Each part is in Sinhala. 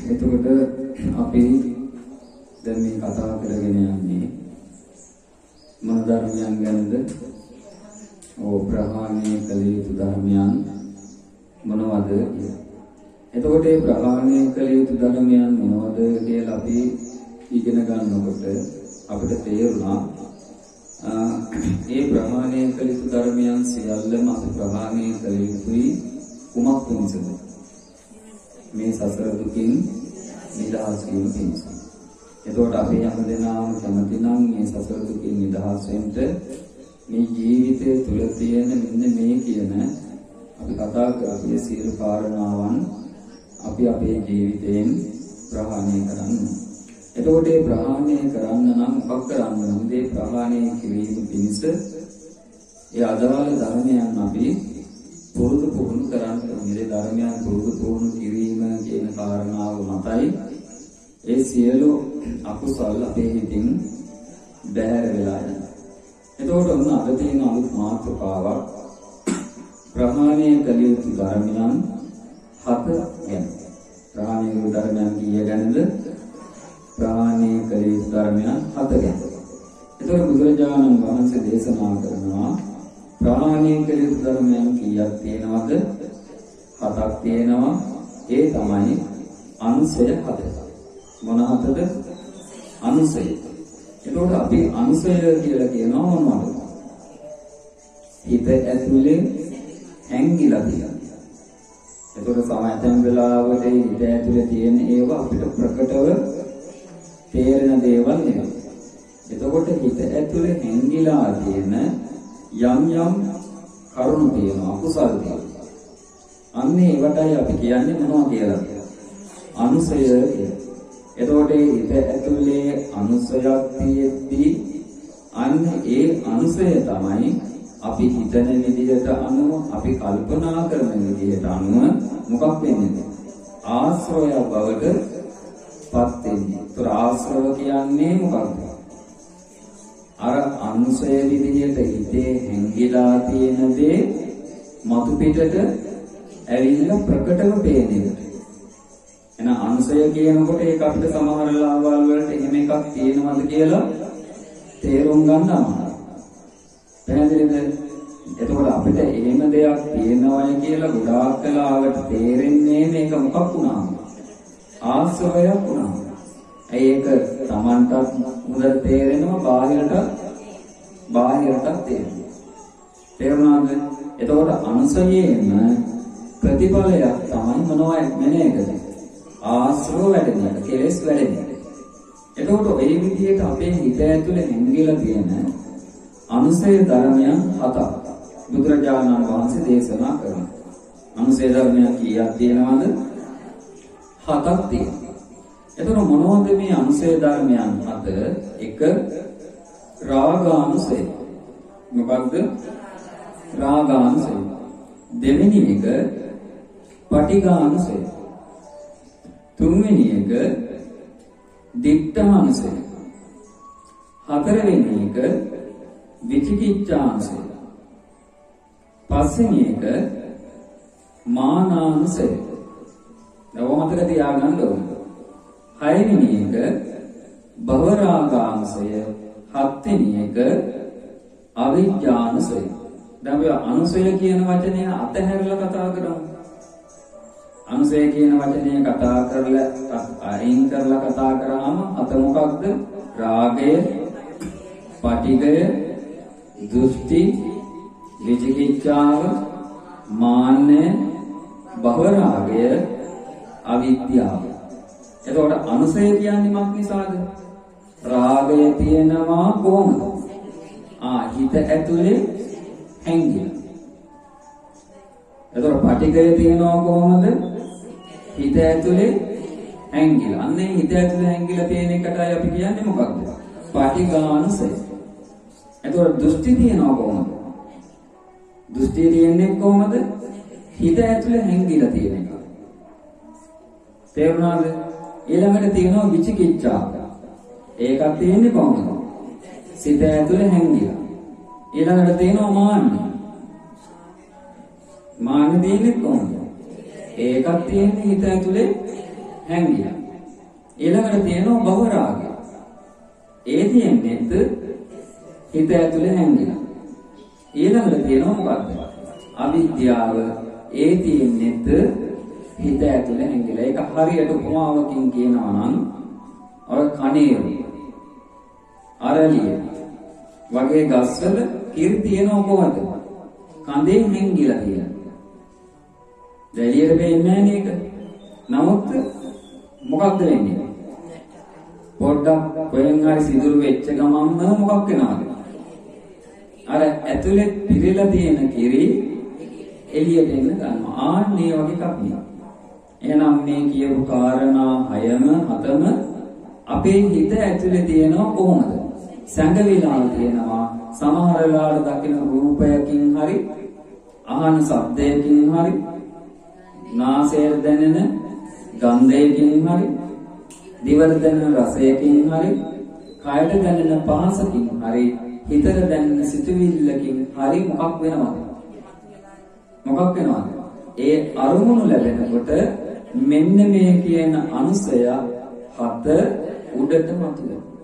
එතකොට අපි දැන් මේ කතා කරගෙන යන්නේ මොන ධර්මයන් ගැනද? ප්‍රහාණය කළ යුතු ධර්මයන් මොනවද කියලා. එතකොට මේ ප්‍රහාණය කළ යුතු ධර්මයන් මොනවද කියලා අපි ඉගෙන ගන්නකොට අපිට තේරුණා ඒ ප්‍රහාණය කළ යුතු ධර්මයන් සියල්ලම අපි ප්‍රහාණය කළ යුතුයි කුමක් පිණිසද? මේ සසර දුකින් නිදහස් වීම පිණිස. එතකොට අපි හැමදෙනාම කැමති නම් මේ සසර දුකින් නිදහස් වෙන්න මේ ජීවිතය තුළ තියෙන මෙන්න මේ කියන අපි කතා කරපු සියලු කාරණාවන් අපි අපේ ජීවිතයෙන් ප්‍රහාණය කරන්න. එතකොට මේ ප්‍රහාණය කරන්න නම් මොකක් කරන්න ඕනද? මේ ප්‍රහාණය කිරීම පිණිස ඒ අදාළ ධර්මයන් අපි පුරුදු පුහුණු කරන්න ඕනේ. මේ ධර්මයන් පුරුදු පුහුණු කිරීම කියන කාරණාව මතයි ඒ සියලු අකුසල් අපේ හිතින් බැහැර වෙලා යනවා. එතකොට ඔන්න අද තියෙන අලුත් මාතෘකාවක් ප්‍රහාණය කළ යුතු ධර්මයන් 7 ගැන. ප්‍රහාණය කළ ධර්මයන් කීය ගැනද? ප්‍රහාණය කළ යුතු ධර්මයන් 7 ගැන. එතකොට බුදුරජාණන් වහන්සේ දේශනා කරනවා ප්‍රහාණය කළ යුතු ධර්මයන් කීයක් තියෙනවද? 7ක් තියෙනවා. ඒ තමයි අනුසය 7. මොන 7ද? අනුසය. එතකොට අපි අනුසය කියලා කියනවා මොනවද? හිත ඇතුලේ හැංගිලා තියෙන. එතකොට සමහරෙන් වෙලාවට හිත ඇතුලේ තියෙන ඒවා අපිට ප්‍රකටව තේරෙන දේවල් නෙවෙයි. එතකොට හිත ඇතුලේ හැංගිලා තියෙන යම් කරුණු තියෙනවා, අකුසල් තියෙනවා. අන්න ඒවටයි අපි කියන්නේ මොනවා කියලාද? අනුසය කියලා. එතකොට හිත ඇතුලේ අනුසයක් තියෙද්දී අන්න ඒ අනුසය තමයි අපි හිතන විදිහට අනුව අපි කල්පනා කරන විදිහට අනුව මොකක් වෙන්නේ? ආශ්‍රය බවට පත් වෙන්නේ. ඒතර ආශ්‍රව කියන්නේ මොකක්ද? අර අනුසය විදිහට හිතේ හැංගිලා තියෙන දේ මතු පිටට ඇවිල්ලා ප්‍රකටව පේන්නේ. එන අනුසය කියනකොට ඒක අපිට සමහර ලාවල් වලට එහෙම එකක් තියෙනවද කියලා තේරුම් ගන්න අමාරුයි. පැහැදිලිද? එතකොට අපිට එහෙම දෙයක් තියෙනවයි කියලා ගොඩාක් වෙලාවට තේරෙන්නේ මේක මොකක් වුණාම? ආශ්‍රවයක් වුණාම. ඒක Tamanටත් හොඳට තේරෙනවා, බාහිරටත් තේරෙනවා. තේරුණාද? එතකොට අනුසයේම ප්‍රතිඵලයක් තමයි මොනවද මෙන්නේකද? ආශ්‍රව වැඩෙන එක, කෙලෙස් වැඩෙන එක. එතකොට ඒ විදිහට අපේ හිත ඇතුලේ හැංගිලා තියෙන අනුසය ධර්මයන් 7ක් බුදුරජාණන් වහන්සේ දේශනා කරනවා. අනුසය ධර්මයන් කීයක් තියෙනවද? 7ක් තියෙනවා. එතකොට මොනවද මේ අනුසය ධර්මයන් 7? එක රාගානුසය. මොකක්ද? රාගානුසය. දෙවෙනි එක පටිඝානුසය. තුන්වෙනි එක දික්ඨානුසය. හතරවෙනි එක විචිකිච්ඡානුසය. පස්වෙනි එක මානානුසය. නව මතක තියාගන්න ඕනේ. හයවෙනි එක භවරාගානුසය. හත්වෙනි එක අවිජ්ජානුසය. දැන් අපි අනුසය කියන වචනය අතහැරලා කතා කරමු. අනුසය කියන වචනය කතා කරලා අයින් කරලා කතා කරාම අත මොකක්ද? රාගය, පටිඝය, දෘෂ්ටි, විචිකිච්ඡාව, මාන්නය, භවරාගය, අවිද්‍යාව. එතකොට අනුසය කියන්නේ මොකක් නිසාද? රාගය තියෙනවා කොහොමද? හිත ඇතුලේ හැංගිලා. එතකොට පටිඝය තියෙනවා කොහොමද? හිත ඇතුලේ හැංගිලා. අන්නේ හිත ඇතුලේ හැංගිලා තියෙන එකටයි අපි කියන්නේ මොකක්ද? පටිඝානුසය. එතකොට දෘෂ්ටි තියෙනවා කොහොමද? දෘෂ්ටි තියෙන්නේ කොහොමද? හිත ඇතුලේ හැංගිලා තියෙන එක. තේරුණාද? ඊළඟට තියෙනවා විචිකිච්ඡාව. ඒකත් තියෙන්නේ කොහොමද? සිත ඇතුලේ හැංගිලා. ඊළඟට තියෙනවා මාන්නය. මාන්න තියෙන්නේ කොහොමද? ඒකත් තියෙන්නේ හිත ඇතුලේ හැංගිලා. ඊළඟට තියෙනවා භව රාගය. ඒ තියෙන්නේත් හිත ඇතුලේ හැංගිලා. ඊළඟට තියෙනවා මොකද්ද? අවිද්‍යාව. ඒ තියෙන්නේත් හිත ඇතුලේ හැංගිලා. ඒක හරියට උපමාවකින් කියනවා නම් ඔය කණේරු අරලිය වගේ ගස්වල කිරි තියෙනව කොහොමද? කඳේ හැංගිලා තියෙනවා. දැන් එළියට පේන්නේ නැහැ නේද? නමුත් මොකක්ද වෙන්නේ? පොඩ්ඩක් කොහෙන් හරි සිදුරු වෙච්ච ගමන්ම මොකක් වෙනවද? අර ඇතුලේ පිරෙලා තියෙන කිරි එළියට එන්න ගන්නවා. ආන්නේ වගේ එකක් නේ. එහෙනම් මේ කියපු කාරණා 6ම අපේ හිත ඇතුලේ තියෙනවා කොහොමද? සැඟවිලා තියෙනවා. සමහර වෙලාවට දකින රූපයකින් හරි, අහන ශබ්දයකින් හරි, නාසයෙන් දැනෙන ගන්ධයකින් හරි, දිවට දැනෙන රසයකින් හරි, කයට දැනෙන පහසකින් හරි, හිතට දැනෙන සිතුවිල්ලකින් හරි මොකක් වෙනවද? මොකක් වෙනවද? ඒ අරමුණු ලැබෙනකොට මෙන්න මේ කියන අනුසය 7 උඩට මතුවෙනවා.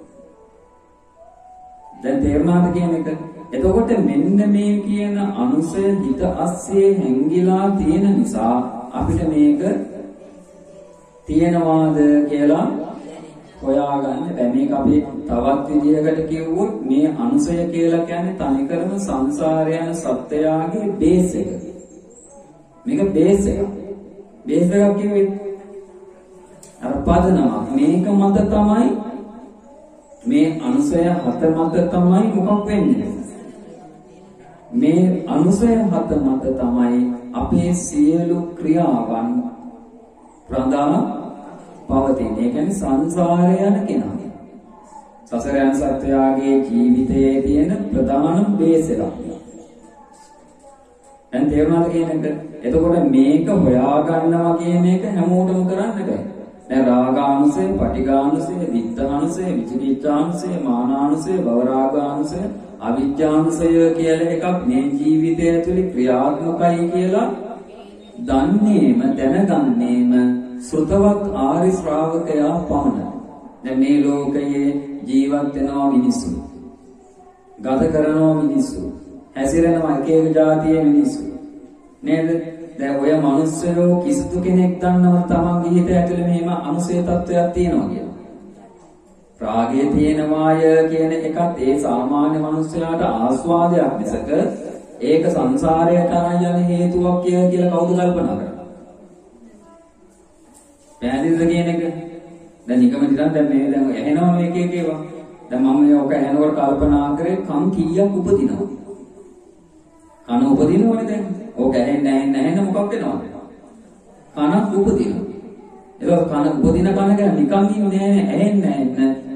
දැන් තේරුණාද කියන එක? එතකොට මෙන්න මේ කියන අනුසය හිත අස්සේ හැංගිලා තියෙන නිසා අපිට මේක තියෙනවාද කියලා හොයාගන්න බැහැ. මේක අපි තවත් විදිහකට කිව්වොත් මේ අනුසය කියලා කියන්නේ තනිකරම සංසාරය යන සත්‍යයගේ බේස් එක. මේක බේස් එක. බේස් එකක් කිව්වේ අර පදනම. මේක මත තමයි මේ අනුසය 7 මත තමයි මොකක් වෙන්නේ? මේ අනුසය 7 මත තමයි අපේ සියලු ක්‍රියාවන් ප්‍රධාන පවතින. ඒ කියන්නේ සංසාරය යන කෙනා. සසර යන සත්‍යයේ ජීවිතයේ තියෙන ප්‍රධාන බේස් එකක්. දැන් තේරුණාද කියන එක? එතකොට මේක හොයාගන්නවා කියන එක හැමෝටම කරන්න බෑ. දැන් රාගානුසය, පටිඝානුසය, විත්තහානුසය, විචිකිච්ඡානුසය, මානානුසය, භවරාගානුසය, අවිජ්ජානුසය කියලා එකක් මේ ජීවිතය ඇතුලේ ක්‍රියාත්මකයි කියලා දන්නේම දැනගන්නේම සෘතවත් ආරි ශ්‍රාවකයා පමණයි. දැන් මේ ලෝකයේ ජීවත් වෙනවා මිනිස්සු. ගත කරනවා මිනිස්සු. හැසිරෙනවා එක එක જાතියේ මිනිස්සු. නේද? දැන් ඔය මිනිස්සුયો කිසිදු කෙනෙක් දන්නව තමන්ගේ හිත ඇතුලේ මෙහෙම අනුසය තත්වයක් තියෙනවා කියලා. රාගය තියෙනවාය කියන එකත් ඒ සාමාන්‍ය මිනිස්සයාට ආස්වාදයක් මිසක ඒක සංසාරයට අරන් යන හේතුවක් කියලා කවුද කල්පනා කරන්නේ? පැහැදිලිද කියන එක? දැන් නිකම හිතන්න දැන් මේ දැන් ඇහෙනවා මේක එක ඒවා. දැන් මම මේක ඇහෙනකොට කල්පනා කරේ කන් කීයක් උපදිනවා. කන උපදිනවනේ දැන්. ඕක ඇහෙන්න මොකක් වෙනවද? කනක් උපදිනවා. ඒක කන උපදින කන ගැන නිකන් ඉන්නේ ඇහෙන්න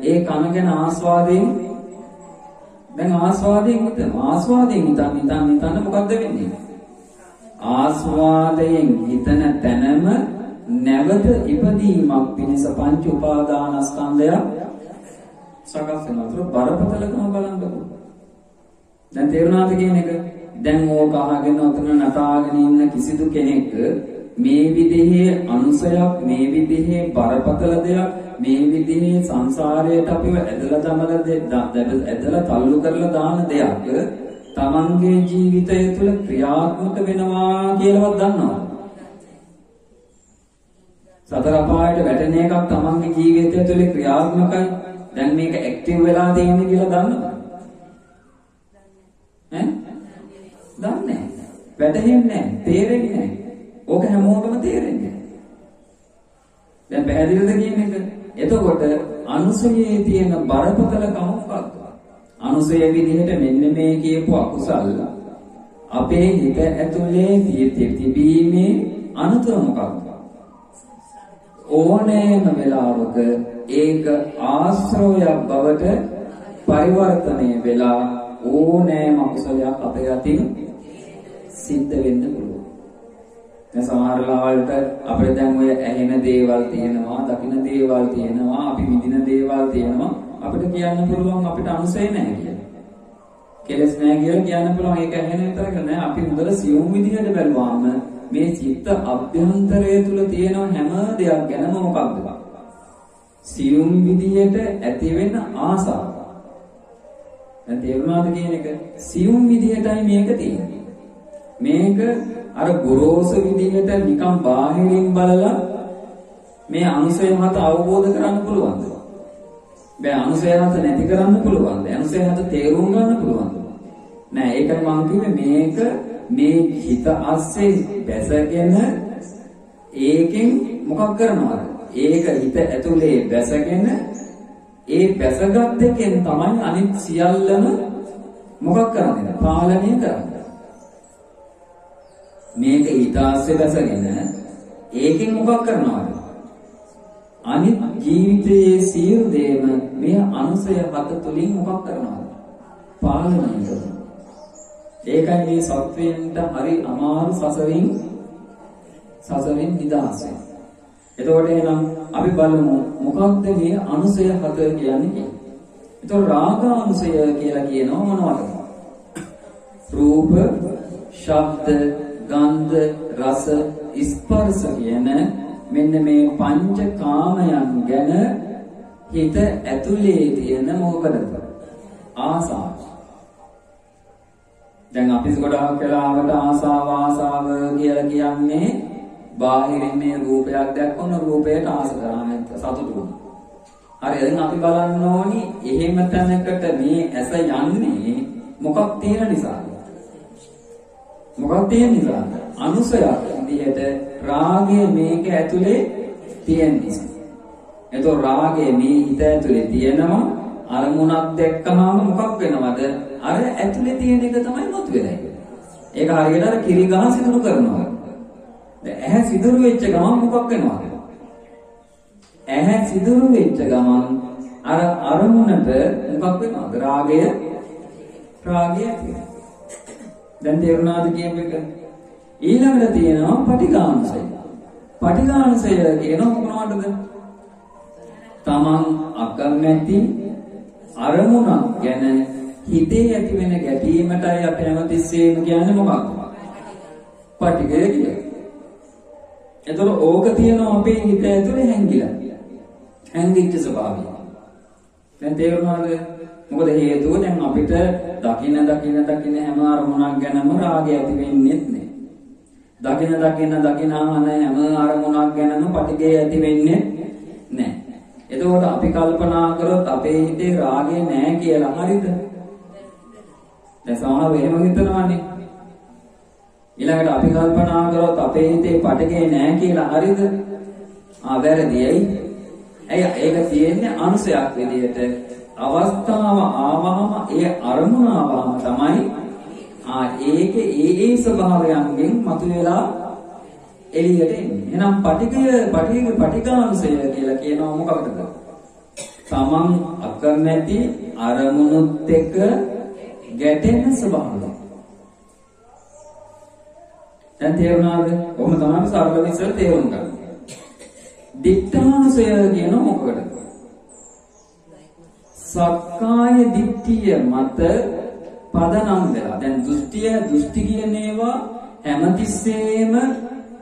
ඒ කන ගැන ආස්වාදයෙන් දැන් ආස්වාදයෙන් හිතන්න මොකද්ද වෙන්නේ? ආස්වාදයෙන් හිතන තැනම නැවත ඉපදීමක් පිණිස පංච උපාදානස්කන්ධය සකස් වෙනවා. ඒක බරපතලකම බලන්නකො. දැන් තේරුණාද කියන එක? දැන් ඕක අහගෙන ඔතන නටාගෙන ඉන්න කිසිදු කෙනෙක් මේ විදිහේ අනුසයක්, මේ විදිහේ බරපතල දෙයක්, මේ විදිහේ සංසාරයට අපිව ඇදලා තල්ලු කරලා දාන දෙයක් තමන්ගේ ජීවිතය තුළ ක්‍රියාත්මක වෙනවා කියලාවත් දන්නවද? සතර අපායට වැටෙන එකක් තමන්ගේ ජීවිතය තුළ ක්‍රියාත්මකයි. දැන් මේක ඇක්ටිව් වෙලා තියෙන්නේ කියලා දන්නවද? දන්නේ නැහැ. වැටහෙන්නේ නැහැ. තේරෙන්නේ නැහැ. ඕක හැමෝටම තේරෙන්නේ. දැන් පැහැදිලිද කියන එක? එතකොට අනුසයේ තියෙන බරපතලකම මොකක්ද? අනුසය විදිහට මෙන්න මේ කියපු අකුසල් අපේ හිත ඇතුලේ තිබීමේ අනුතර මොකක්ද? ඕනෑම වෙලාවක ඒක ආශ්‍රවයක් බවට පරිවර්තනය වෙලා ඕනෑම අකුසලයක් අපේ අතින් සිද්ධ වෙන්න පුළුවන්. දැන් සමහර ලාවලට අපිට දැන් ඔය ඇහෙන දේවල් තියෙනවා, දකින දේවල් තියෙනවා, අපි විඳින දේවල් තියෙනවා. අපිට කියන්න පුළුවන් අපිට අනුසය නැහැ කියලා. කෙලස් නැහැ කියලා කියන්න පුළුවන්. ඒක ඇහෙන විතරක් නෑ. අපි මුදල සියුම් විදිහට බැලුවාම මේ චිත්ත අභ්‍යන්තරය තුල තියෙන හැම දෙයක් ගැනම මොකක්ද? සියුම් විදියට ඇති වෙන ආසාව. දැන් තේරුණාද කියන එක? සියුම් විදියටයි මේක තියෙන්නේ. මේක අර ගොරෝසු විදියට නිකන් බාහිරින් බලලා මේ අනුසය මත අවබෝධ කරගන්න පුළුවන්ද? බෑ. අනුසය මත නැති කරන්න පුළුවන්ද? අනුසය මත තේරුම් ගන්න පුළුවන්ද? නෑ. ඒකයි මම කිව්වේ මේක මේ හිත ASCII බැසගෙන ඒකෙන් මොකක් කරනවද? ඒක හිත ඇතුලේ බැසගෙන ඒ බැසගත් එකෙන් තමයි අනිත් සියල්ලම මොකක් කරන්නේ? පාලනය කරන්නේ. මේක හිත ASCII බැසගෙන ඒකෙන් මොකක් කරනවද? අනිත් ජීවිතයේ සියලු දේම මේ අනුසය හත තුලින් මොකක් කරනවද? පාලනය කරනවා. ඒකයි මේ සත්වයන්ට හරි අමාරු සසරින් නිදහස. එතකොට එහෙනම් අපි බලමු මොකක්ද මේ අනුසය හත කියන්නේ? එතකොට රාගානුසය කියලා කියනවා මොනවද? රූප, ශබ්ද, ගන්ධ, රස, ස්පර්ශ කියන මෙන්න මේ පංච කාමයන් ගැන හිත ඇතුලේ තියෙන මොකද? ආසාව. දැන් අපි ගොඩාක් වෙලාවට ආසාව කියලා කියන්නේ බාහිරින් මේ රූපයක් දැක්කොන රූපයට ආස කරන්නේ සතුටු වෙනවා. හරි දැන් අපි බලන්න ඕනි එහෙම තැනකට මේ ඇස යන්නේ මොකක් තියෙන නිසාද? මොකක් තියෙන නිසාද? අනුසයක් විදිහට රාගය මේක ඇතුලේ තියෙන නිසා. එතකොට රාගය මේ හිත ඇතුලේ තියෙනවා අරමුණක් දැක්කම මොකක් වෙනවද? අර ඇතුලේ තියෙන එක තමයි මතුවෙන්නේ. ඒක හරියට අර කිරි ගහ සිදුරු කරනවා. දැන් ඇහැ සිදුරු වෙච්ච ගමන් මොකක් වෙනවද? ඇහැ සිදුරු වෙච්ච ගමන් අර අරමුණට මොකක් වෙනවද? රාගය ඇති. දැන් තේරුණාද කියන එක? ඊළඟට තියෙනවා පටිඝානුසය. පටිඝානුසය කියනවා මොනවටද? තමන් අකමැති අරමුණක් ගැන හිතේ ඇති වෙන ගැටීමටයි අපි හැමතිස්සෙම කියන්නේ මොකක්ද? පටිඝය කියලා. එතකොට ඕක තියෙනවා අපේ හිත ඇතුලේ හැංගිච්ච ස්වභාවය. දැන් තේරුණාද? මොකද හේතුව දැන් අපිට දකින හැම අරමුණක් ගැනම රාගය ඇති වෙන්නේ නැහැ. දකින ආහන හැම අරමුණක් ගැනම පටිඝය ඇති වෙන්නේ නැහැ. එතකොට අපි කල්පනා කරොත් අපේ හිතේ රාගය නැහැ කියලා හරිද? දැන් සමහරව එහෙම හිතනවානේ. ඊළඟට අපි කල්පනා කරොත් අපේ හිතේ පටිඝය නැහැ කියලා හරිද? වැරදියි. ඒක තියෙන්නේ අනුසයක් විදිහට. අවස්ථාව ආවම ඒ අරමුණ ආවම තමයි ඒ ස්වභාවයන්ගෙන් මතුවලා එළියට එන්නේ. එහෙනම් පටිඝානුසය කියලා කියනවා මොකක්ද? තමන් අකමැති අරමුණුත් එක්ක ගැටෙන ස්වභාවය. දැන් තේරුණාද? කොහොම තමයි සරලව ඉස්සර තේරුම් ගන්න. දිට්ඨානුසය කියන මොකද? සක්කාය දිට්ඨිය මත පදනම් වෙලා. දැන් දෘෂ්ටි කියන ඒවා හැමතිස්සෙම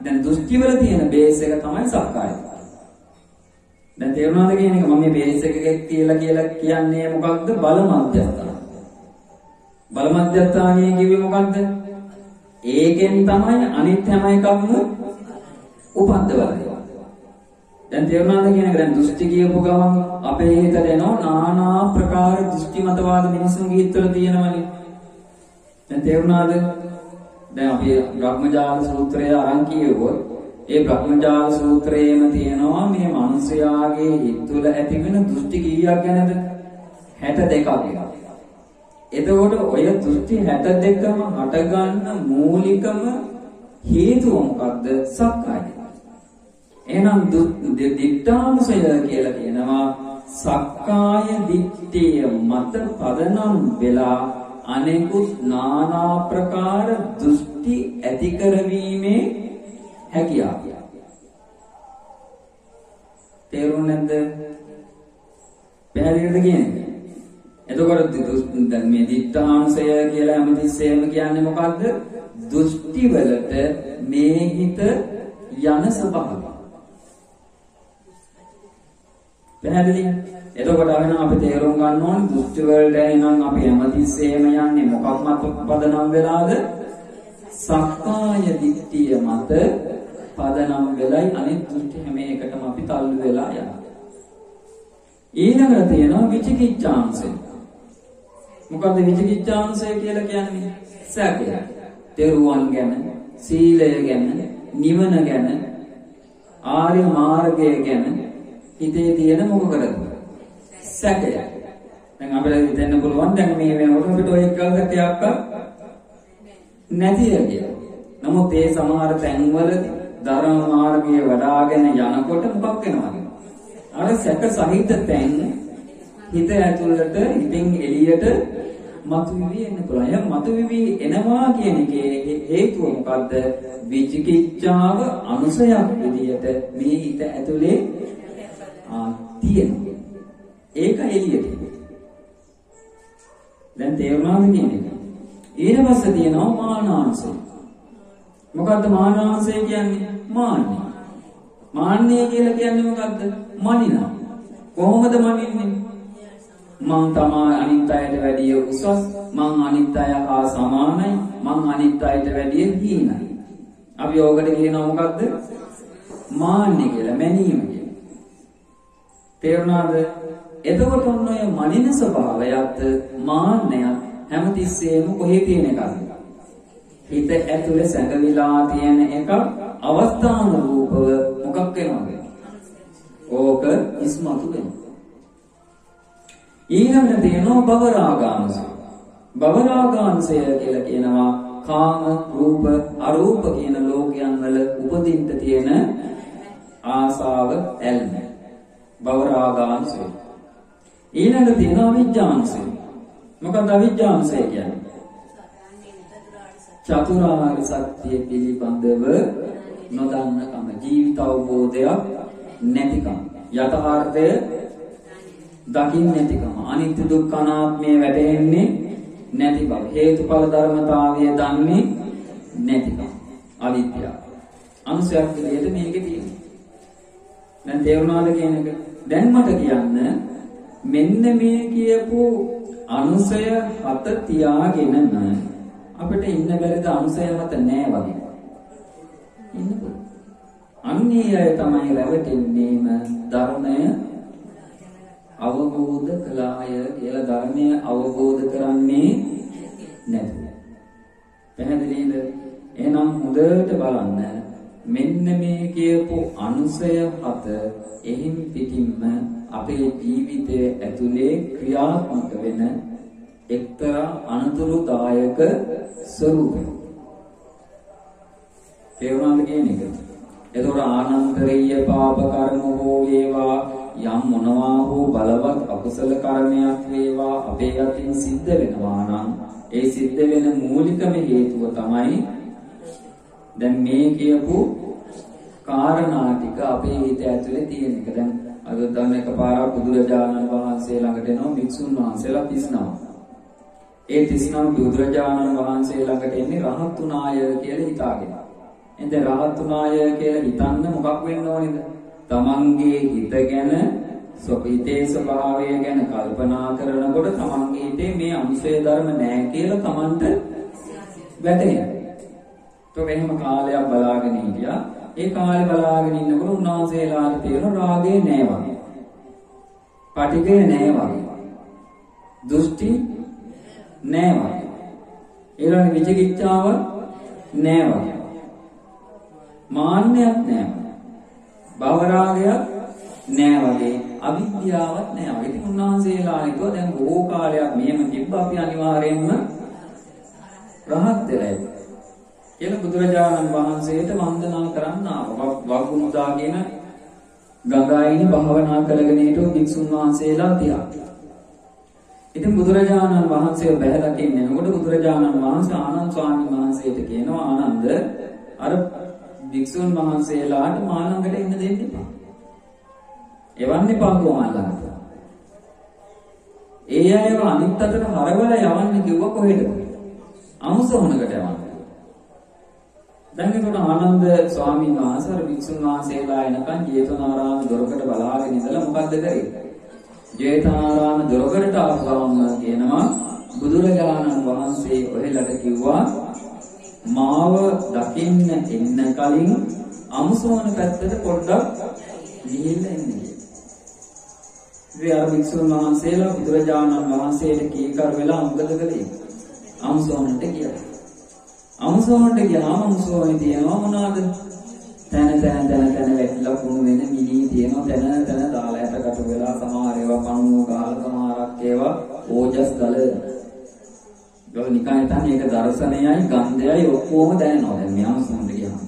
දැන් දෘෂ්ටි වල තියෙන බේස් එක තමයි සක්කාය. දැන් තේරුණාද කියන එක? මම මේ බේස් එක කියලා කියන්නේ මොකක්ද? බල මධ්‍යස්ථාන. බල මධ්‍යස්ථානයේ කිව්වේ මොකක්ද? ඒකෙන් තමයි අනිත් හැම එකක්ම උපද්දවන්නේ. දැන් තේරුණාද කියන එක? දැන් දෘෂ්ටි කියපු ගමන් අපේ හිතට එනවා নানা ප්‍රකාර දෘෂ්ටි මතවාද මිනිසුන්ගේ හිතවල තියෙනවනේ. දැන් තේරුණාද? දැන් අපි බ්‍රහ්මජාල සූත්‍රය අරන් කියවුවොත් ඒ බ්‍රහ්මජාල සූත්‍රයේම තියෙනවා මේ මිනිස්යාගේ හිත තුළ ඇති වෙන දෘෂ්ටි කීයක් ගැනද? 62ක්. එතකොට ඔය දෘෂ්ටි 62ම හටගන්න මූලිකම හේතුව මොකක්ද? සක්කාය. එහෙනම් දිට්ඨානුසය කියලා කියනවා සක්කාය දිට්ඨිය මත පදනම් වෙලා අනෙකුත් নানা ප්‍රකාර දෘෂ්ටි ඇති කරවීමේ හැකියාව. තේරුණා නැද්ද? පැහැදිලිද කියන්නේ? එතකොට දැන් මේ දිට්ඨානුසය කියලා හැමතිස්සෙම කියන්නේ මොකද්ද? දෘෂ්ටි වලට මේ හිත යන ස්වභාවය. පැහැදිලි? එතකොට අපි තේරුම් ගන්න ඕනේ දෘෂ්ටි වලට එනනම් අපි හැමතිස්සෙම යන්නේ මොකක් මත පදනම් වෙලාද? සක්කාය දිට්ඨිය මත පදනම් වෙලයි අනිත් දෘෂ්ටි හැම එකටම අපි තල්ලු වෙලා යනවා. ඊළඟට තියෙනවා විචිකිච්ඡාංශය. මොකද්ද විචිකිච්ඡාංශය කියලා කියන්නේ? සැකය. තෙරුවන් ගැන, සීලය ගැන, නිවන ගැන, ආර්ය මාර්ගය ගැන හිතේ තියෙන මොකකටද? සැකය. දැන් අපිට හිතෙන්න පුළුවන් දැන් මේ වෙනකොට අපිට ඔය එකකට නැතිය කියලා. නමුත් ඒ සමහර තැන්වලදී ධර්ම මාර්ගයේ වඩාගෙන යනකොට මොකක් වෙනවද? අර සැක සහිත තැන් හිත ඇතුළට හිතෙන් එළියට මතුවිවි එන්න පුළුවන්. එහෙනම් මතුවිවි එනවා කියන එකේ හේතුව මොකද්ද? විචිකිච්ඡාව අනුසයක් විදියට මේ හිත ඇතුලේ තියෙනවා. ඒක එළියට. දැන් තේරුණාද කියන්නේ? ඊට පස්සේ තියෙනවා මානාංශය. මොකද්ද මානාංශය කියන්නේ? මාන්නය. මාන්නය කියලා කියන්නේ මොකද්ද? මනිනා. කොහොමද මනින්නේ? මං තමයි අනිත් අයට වැඩිය උසස්, මං අනිත් අය හා සමානයි, මං අනිත් අයට වැඩිය හීනයි. අපි ඕකට කියනවා මොකද්ද? මාන්නය කියලා, මැනීම කියලා. තේරුණාද? එතකොට ඔන්න ඔය මනින ස්වභාවයත් මාන්නයත් හැමතිස්සෙම කොහේ තියෙන එකද? හිත ඇතුලේ සැඟවිලා තියෙන එක අවස්ථාන රූපව මොකක් වෙනවද? ඕක ඉස්මතු වෙනවා. ඊළඟට තියෙනවා භවරාගාංශය. භවරාගාංශය කියලා කියනවා කාම, රූප, අරූප කියන ලෝකයන් වල උපදින්න තියෙන ආසාව, ඇල්ම. භවරාගාංශය. ඊළඟට තියෙනවා විඥාංශය. මොකක්ද අවිඥාංශය කියන්නේ? චතුරාර්ය සත්‍ය පිළිබඳව නොදන්නකම, ජීවිත අවබෝධයක් නැතිකම, යථාර්ථය දකින්න නැතිකම, අනිත්‍ය දුක්ඛ අනාත්මය වැටහෙන්නේ නැති බව, හේතුඵල ධර්මතාවය දන්නේ නැතිකම, අවිද්‍යාව. අනුසයක් විදිහට මේකේ තියෙනවා. දැන් තේරුණාද කියන එක? දැන් මට කියන්න මෙන්න මේ කියපු අනුසය හත තියාගෙනම අපිට ඉන්න බැරිද අනුසය මත නෑ වගේ? ඉන්න පුළුවන්. අන්නේ අය තමයි රැවටෙන්නේම ධර්මය අවබෝධ කළාය කියලා. ධර්මය අවබෝධ කරන්නේ නැතුව. පැහැදිලිද? එහෙනම් හොඳට බලන්න මෙන්න මේ කියපු අනුසය හත එහින් පිටින්ම අපේ ජීවිතයේ ඇතුලේ ක්‍රියාත්මක වෙන එක්තරා අනතුරුදායක ස්වરૂපයක්. තේරුණාද කියන එක? එතකොට ආනන්තරීය පාප කර්ම හෝ වේවා, යම් මොනවා හෝ බලවත් අකුසල කර්මයක් වේවා අපේ අතින් සිද්ධ වෙනවා නම් ඒ සිද්ධ වෙන මූලිකම හේතුව තමයි දැන් මේ කියපු කාරණා ටික අපේ හිත ඇතුලේ තියෙන එක. දැන් අද දැන් එකපාරක් බුදුරජාණන් වහන්සේ ළඟට එනවා භික්ෂුන් වහන්සේලා 39. ඒ 39 බුදුරජාණන් වහන්සේ ළඟට එන්නේ රහත් උනාය කියලා හිතාගෙන. එතෙන් රහත් උනාය කියලා හිතන්න මොකක් වෙන්න ඕනේද? තමන්ගේ හිත ගැන, හිතේ ස්වභාවය ගැන කල්පනා කරනකොට තමන්ගේ හිතේ මේ අනුසය ධර්ම නැහැ කියලා තමන්ට වැටහෙනවා. તો එහෙම කාලයක් බලාගෙන හිටියා. ඒ කාලේ බලාගෙන ඉන්නකොට උන්වහන්සේලාට තියෙන රාගේ නැහැ වගේ. පටිඝය නැහැ වගේ. දෘෂ්ටි නැහැ වගේ. ඊළඟ විචිකිච්ඡාව නැහැ වගේ. මාන්නයක් නැහැ වගේ. භවරාගයක් නැහැ වගේ. අවිද්‍යාවක් නැහැ වගේ. ඉතින් උන්වහන්සේලා හිතුවා දැන් බොහෝ කාලයක් මෙහෙම තිබ්බ අපි අනිවාර්යයෙන්ම රහත් වෙලා කියලා බුදුරජාණන් වහන්සේට වන්දනා කරන්න ආවා. වග්ගුමුදා කියන ගංගායිනේ භාවනා කරගෙන හිටු භික්ෂුන් වහන්සේලා තියා. ඉතින් බුදුරජාණන් වහන්සේ බැහැලා කියන්නේ නේද? බුදුරජාණන් වහන්සේ ආනන්ද ස්වාමීන් වහන්සේට කියනවා ආනන්ද අර භික්ෂුන් වහන්සේලාට මා ළඟට එන්න දෙන්න එපා. එවන්න එපා කොහොමද? ඒ අයව අනිත් අතට හරවලා යවන්න කිව්වා කොහෙද? අමුසොහනකට යවන්න. දැන් ඒකට ආනන්ද ස්වාමීන් වහන්සේ අර වික්ෂුන් වහන්සේලා එනකන් ජේතවනාරාම දොරකඩ බලාගෙන ඉඳලා මොකද්ද කරේ? ජේතවනාරාම දොරකඩට ආපු ගමන් කියනවා බුදුරජාණන් වහන්සේ ඔහෙලට කිව්වා මාව දකින්න එන්න කලින් අමුසෝන පැත්තට පොඩ්ඩක් ගිහිල්ලා එන්න කියලා. ඉතින් අර වික්ෂුන් වහන්සේලා බුදුරජාණන් වහන්සේට කීකර වෙලා මොකද කළේ? අමුසෝනට ගියා. අමුසෝනට ගියාම අමුසෝනේ තියෙනවා මොනවද? තන වැටිලා කුණු වෙන මිනි තියෙනවා තන දාලා යටකට වෙලා සමහර ඒවා පණුව ගහලා සමහරක් ඒවා ඕජස් ගල. ඒක නිකන් හිතන්නේ ඒක දර්ශනයයි ගන්ධයයි ඔක්කොම දැනෙනවා. දැන් මේ අමුසෝනට ගියාම.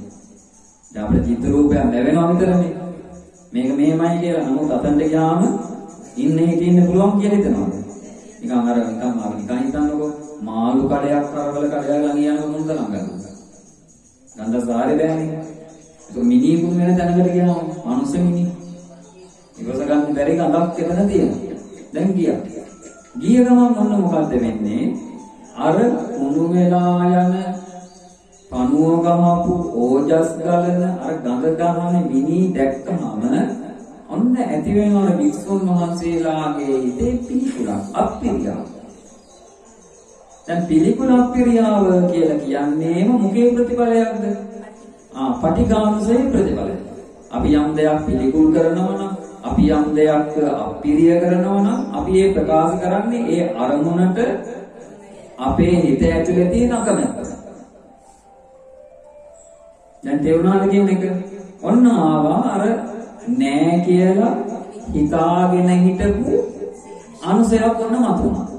දැන් අපේ චිත්ත රූපයක් ලැබෙනවා විතරනේ. මේක මෙහෙමයි කියලා. නමුත් අතන්ට ගියාම ඉන්නේ හිටින්න පුළුවන් කියලා හිතනවා. නිකන් හිතන්නකෝ මාළු කඩයක් කරවල කඩයක් ළඟ යනකොට මුන්ද ළඟ ගන්නවා. ගන්ධසාරේ බෑනේ. ඒක මිනි කුණු වෙන තැනකට ගියාම මනුස්ස මිනි. ඉවස ගන්න බැරි ගඳක් එතන තියෙනවා. දැන් ගියා. ගිය ගමන් මොන මොකද්ද වෙන්නේ? අර කුණු වෙලා යන පණුව ගහපු ඕජස් ගලන අර ගඳ ගහන මිනි දැක්කම ඔන්න ඇති වෙනවා වික්ෂුන් වහන්සේලාගේ හිතේ පිළිකුලක් අප්පිරියාව. දැන් පිළිකුල අප්පිරියාව කියලා කියන්නේම මොකේ ප්‍රතිඵලයක්ද? පටිඝානුසය ප්‍රතිඵලය. අපි යම් දෙයක් පිළිකුල් කරනවා නම්, අපි යම් දෙයක් අප්පිරිය කරනවා නම්, අපි ඒ ප්‍රකාශ කරන්නේ ඒ අරමුණට අපේ හිත ඇතුලේ තියෙන අකමැත්ත. දැන් තේරුණාද කියන එක? ඔන්න ආවා අර නෑ කියලා හිතාගෙන හිටපු අනුසයක් ඔන්න මතුණා.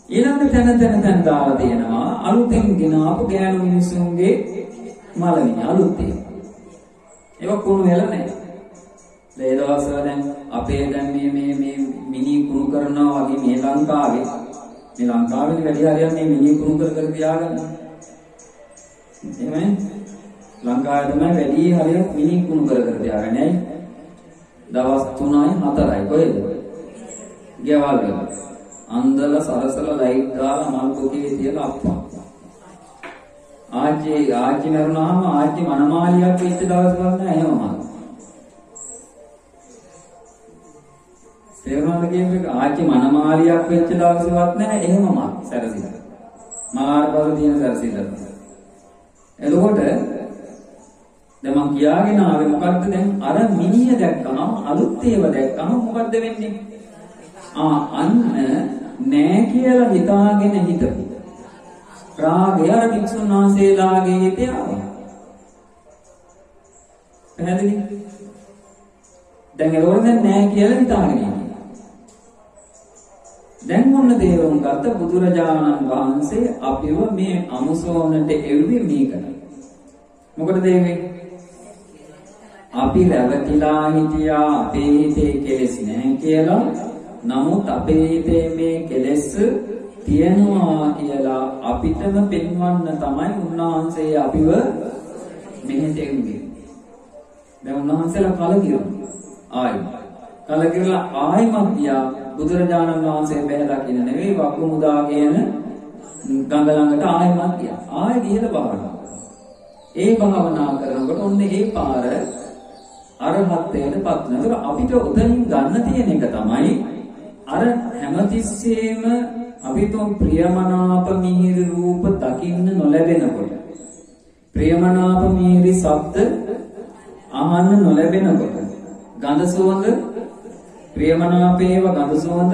ඊළඟට තැන දාලා තියෙනවා අලුතෙන් ගෙනාවු ගෑනු මිනිස්සුන්ගේ මලමිණි අලුතේ. ඒක කුණු වෙලා නැහැ. ඒ දවස්වල දැන් අපේ දැන් මේ මිනි කුණු කරනවා වගේ මේ ලංකාවේ වැඩි හරියක් මේ මිනි කුණු කර තියාගන්න. එහෙමයි. ලංකාවේ තමයි වැඩි හරියක් මිනි කුණු කර තියාගන්නේ. දවස් 3යි 4යි කොහෙද? ගෙවල් වල. අන්දල සරසල ලයිට් දාලා මල් පොකේ තියලා අප්පා. ආච්චි මරුණාම ආච්චි මනමාලියක් වෙච්ච දවසක් නෑ එහෙමම. තේරුණාද කියන්නේ? ආච්චි මනමාලියක් වෙච්ච දවසක් නෑ එහෙමම සැරසිලා. මාර්ගවල තියෙන සැරසිලා. එතකොට දැන් මම කියාගෙන ආවේ මොකද්ද දැන් අර මිනිහ දැක්කම අලුත් ඒවා දැක්කම මොකද්ද වෙන්නේ? අන්න නෑ කියලා හිතාගෙන හිටපු රාගය අර වික්ෂුන් වහන්සේලාගේ හිතේ ආවා. පැහැදිලි? දැන් ඒකෝර දැන් නෑ කියලා හිතාගෙන ඉන්නේ. දැන් මොන තේරුම් ගත්ත බුදුරජාණන් වහන්සේ අපිව මේ අමුසෝනට එව්වේ මේකට. මොකටද එන්නේ? අපි රැවටිලා හිටියා අපේ හිතේ කෙලෙස් නැහැ කියලා. නමුත් අපේ හිතේ මේ කෙලෙස් තියෙනවා කියලා අපිටම පෙන්වන්න තමයි උන්වහන්සේ අපිව මෙහෙට එන්නේ. දැන් උන්වහන්සේලා කලකිරුණා. කලකිරලා ආයිමත් ගියා බුදුරජාණන් වහන්සේ බැහැලා කියන නෙවෙයි වකුමුදා කියන ගඟ ළඟට ආයිමත් ගියා. ආයෙ ගිහලා භාවනා කරා. ඒ භාවනා කරනකොට ඔන්න ඒ පාර අරහත්ත්වයටපත් වෙනවා. අපිට උදලින් ගන්න තියෙන එක තමයි අර හැමතිස්සෙම අපිටම ප්‍රියමනාප මිහිරි රූප දකින්න නොලැබෙනකොට, ප්‍රියමනාප මිහිරි ශබ්ද අහන්න නොලැබෙනකොට, ගඳ සුවඳ ප්‍රියමනාපේව ගඳ සුවඳ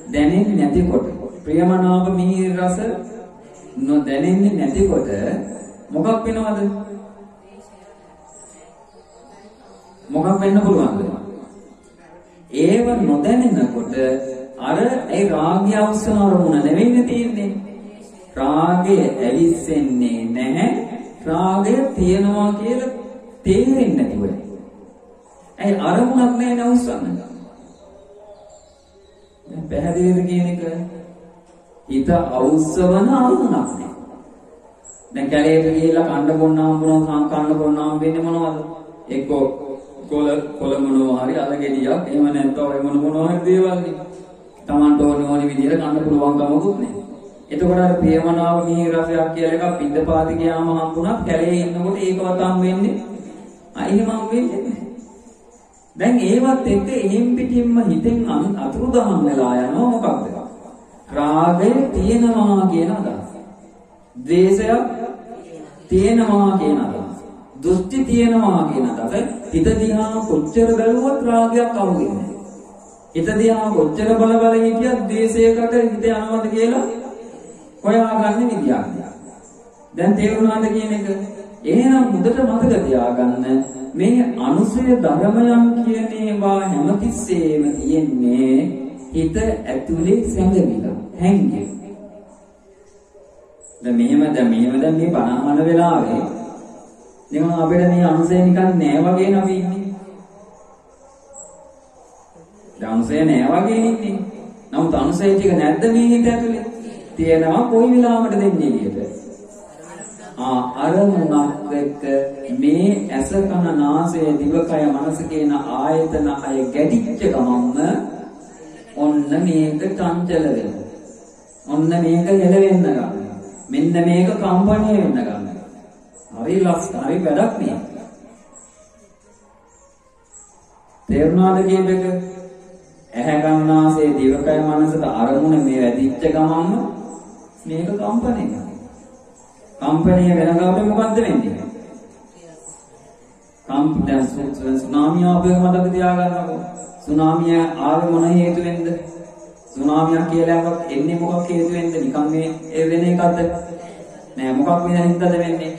දැනෙන්නේ නැතිකොට, ප්‍රියමනාප මිහිරි රස නොදැනෙන්නේ නැතිකොට මොකක් වෙනවද? මොකක් වෙන්න පුළුවන්ද? ඒව නොදැනෙනකොට අර ඒ රාගය අවසන අරමුණ නෙවෙයි තියෙන්නේ. රාගය ඇවිස්සෙන්නේ නැහැ. රාගය තියනවා කියලා තේරෙන්නේ නැතිව. ඒ අරමුණක් නැහැ නවස්සන්න. දැන් පැහැදිලිද කියන එක? හිත අවුස්සවන අරමුණක් නැහැ. දැන් කැලේට ගිහිල්ලා කන්න බොන්න හම්බුනොත් කන්න බොන්න හම්බෙන්නේ මොනවද? එක්කෝ කොළ මොනවා හරි අලගෙඩියක් එහෙම නැත්නම් ඔය මොනවා හරි දේවල් නේ. Tamanට ඕන විදිහට කන්න පුළුවන් කමකුත් නැහැ. එතකොට අර ප්‍රියමනාප මිහිරි රසයක් කියලා එකක් පිටපාති ගියාම හම්බුණා කැලේ ඉන්නකොට ඒකවත් හම් වෙන්නේ එහෙම හම් වෙන්නේ නැහැ. දැන් ඒවත් එක්ක එහෙම් පිටින්ම හිතෙන් අතුරුදහන් වෙලා යනවා මොකක්ද? රාගය තියෙනවා කියන අදහස. ද්වේෂය තියෙනවා කියන අදහස. දෘෂ්ටි තියෙනවා කියන අදහස. හිත දිහා කොච්චර බැලුවත් රාගයක් අහුවෙන්නේ නැහැ. හිත දිහා කොච්චර බල හිටියත් ද්වේෂයකට හිත යනවද කියලා හොයාගන්න විදියක් නෑ. දැන් තේරුණාද කියන එක? එහෙනම් මුදට මතක තියාගන්න මේ අනුසය ධර්මයන් කියන ඒවා හැමතිස්සෙම තියෙන්නේ හිත ඇතුලේ සැඟවිලා හැංගේ. දැන් මෙහෙම මේ බණහන වෙලාවේ නිකන් අපිට මේ අනුසය නිකන් නෑ වගේ නවි ඉන්නේ. දැන් අනුසය නෑ වගේ ඉන්නේ. නමුත් අනුසය ටික නැද්ද මේ හිත ඇතුලේ? තියෙනවා කොයි වෙලාවකට දෙන්නේ එළියට. අරමුණක් එක්ක මේ ඇස කන නාසය දිවකය මනස කියන ආයතන හය ගැටිච්ච ගමන්ම ඔන්න මේක චංචල වෙනවා. ඔන්න මේක හෙලවෙන්න ගන්නවා. මෙන්න මේක කම්පණය වෙන්න ගන්නවා. හරි ලස්සන හරි වැඩක් නේ. තේරුණාද කියපේක? ඇහැ කන නාසය දිවකය මනසට අරමුණ මේ වැඩිච්ච ගමන්ම මේක කම්පණය වෙනවා. කම්පණය වෙනකොට මොකද්ද වෙන්නේ? දැන් සුනාමිය ආපේ මතක තියාගන්නකො. සුනාමිය ආවේ මොන හේතුවෙන්ද? සුනාමියක් කියලා එකක් එන්නේ මොකක් හේතුවෙන්ද? නිකන් මේ වෙන එකක්ද? නෑ මොකක් වෙනින්දද වෙන්නේ?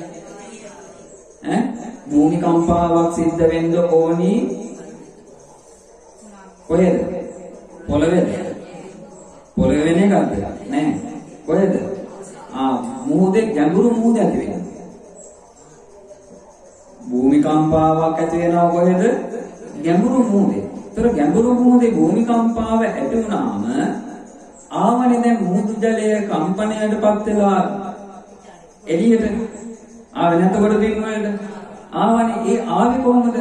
භූමිකම්පාවක් සිද්ධ වෙන්න ඕනි. කොහෙද? පොළවේද? පොළවේ වෙන එකක්ද? නෑ. කොහෙද? මුහුදේ ගැඹුරු මුහුද ඇති වෙනවා. භූමිකම්පාවක් ඇති වෙනවා කොහෙද? ගැඹුරු මුහුදේ. ඒතර ගැඹුරු මුහුදේ භූමිකම්පාව ඇති වුණාම ආවනේ දැන් මුහුදු ජලය කම්පනයටපත් වෙලා එළියට ආවේ නැතකොට පින්වලට ආවනේ. ඒ ආවේ කොහොමද?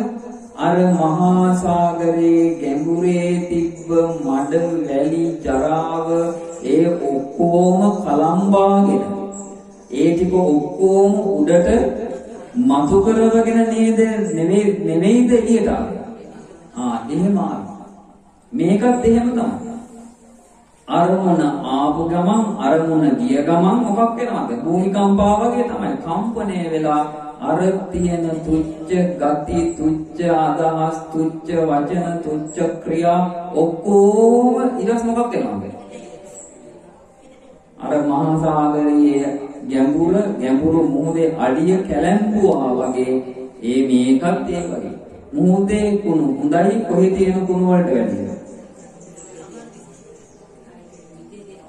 අර මහා සාගරයේ ගැඹුරේ තිබ්බ මඩ වැලි ජරාව ඒ ඔක්කොම කලම්බාගෙන ඒ ටික ඔක්කොම උඩට මතු කරවගෙන නේද නෙමෙයිද එළියට ආවේ. එහෙම ආවා. මේකත් එහෙම තමයි. අරමුණ ආපු ගමන් අරමුණ ගිය ගමන් මොකක් වෙනවද? භූමිකම්පාව වගේ තමයි. කම්පණය වෙලා අර තියෙන තුච්ච ගති, තුච්ච අදහස්, තුච්ච වචන, තුච්ච ක්‍රියා ඔක්කොම ඊළඟ මොකක් වෙනවද? අර මහා සාගරයේ ගැඹුරු මුහුදේ අඩිය කැලැඹුවා වගේ මේකත් ඒ වගේ. මුහුදේ කුණු හොඳයි කොහේ තියෙන කුණු වලට වැඩිද?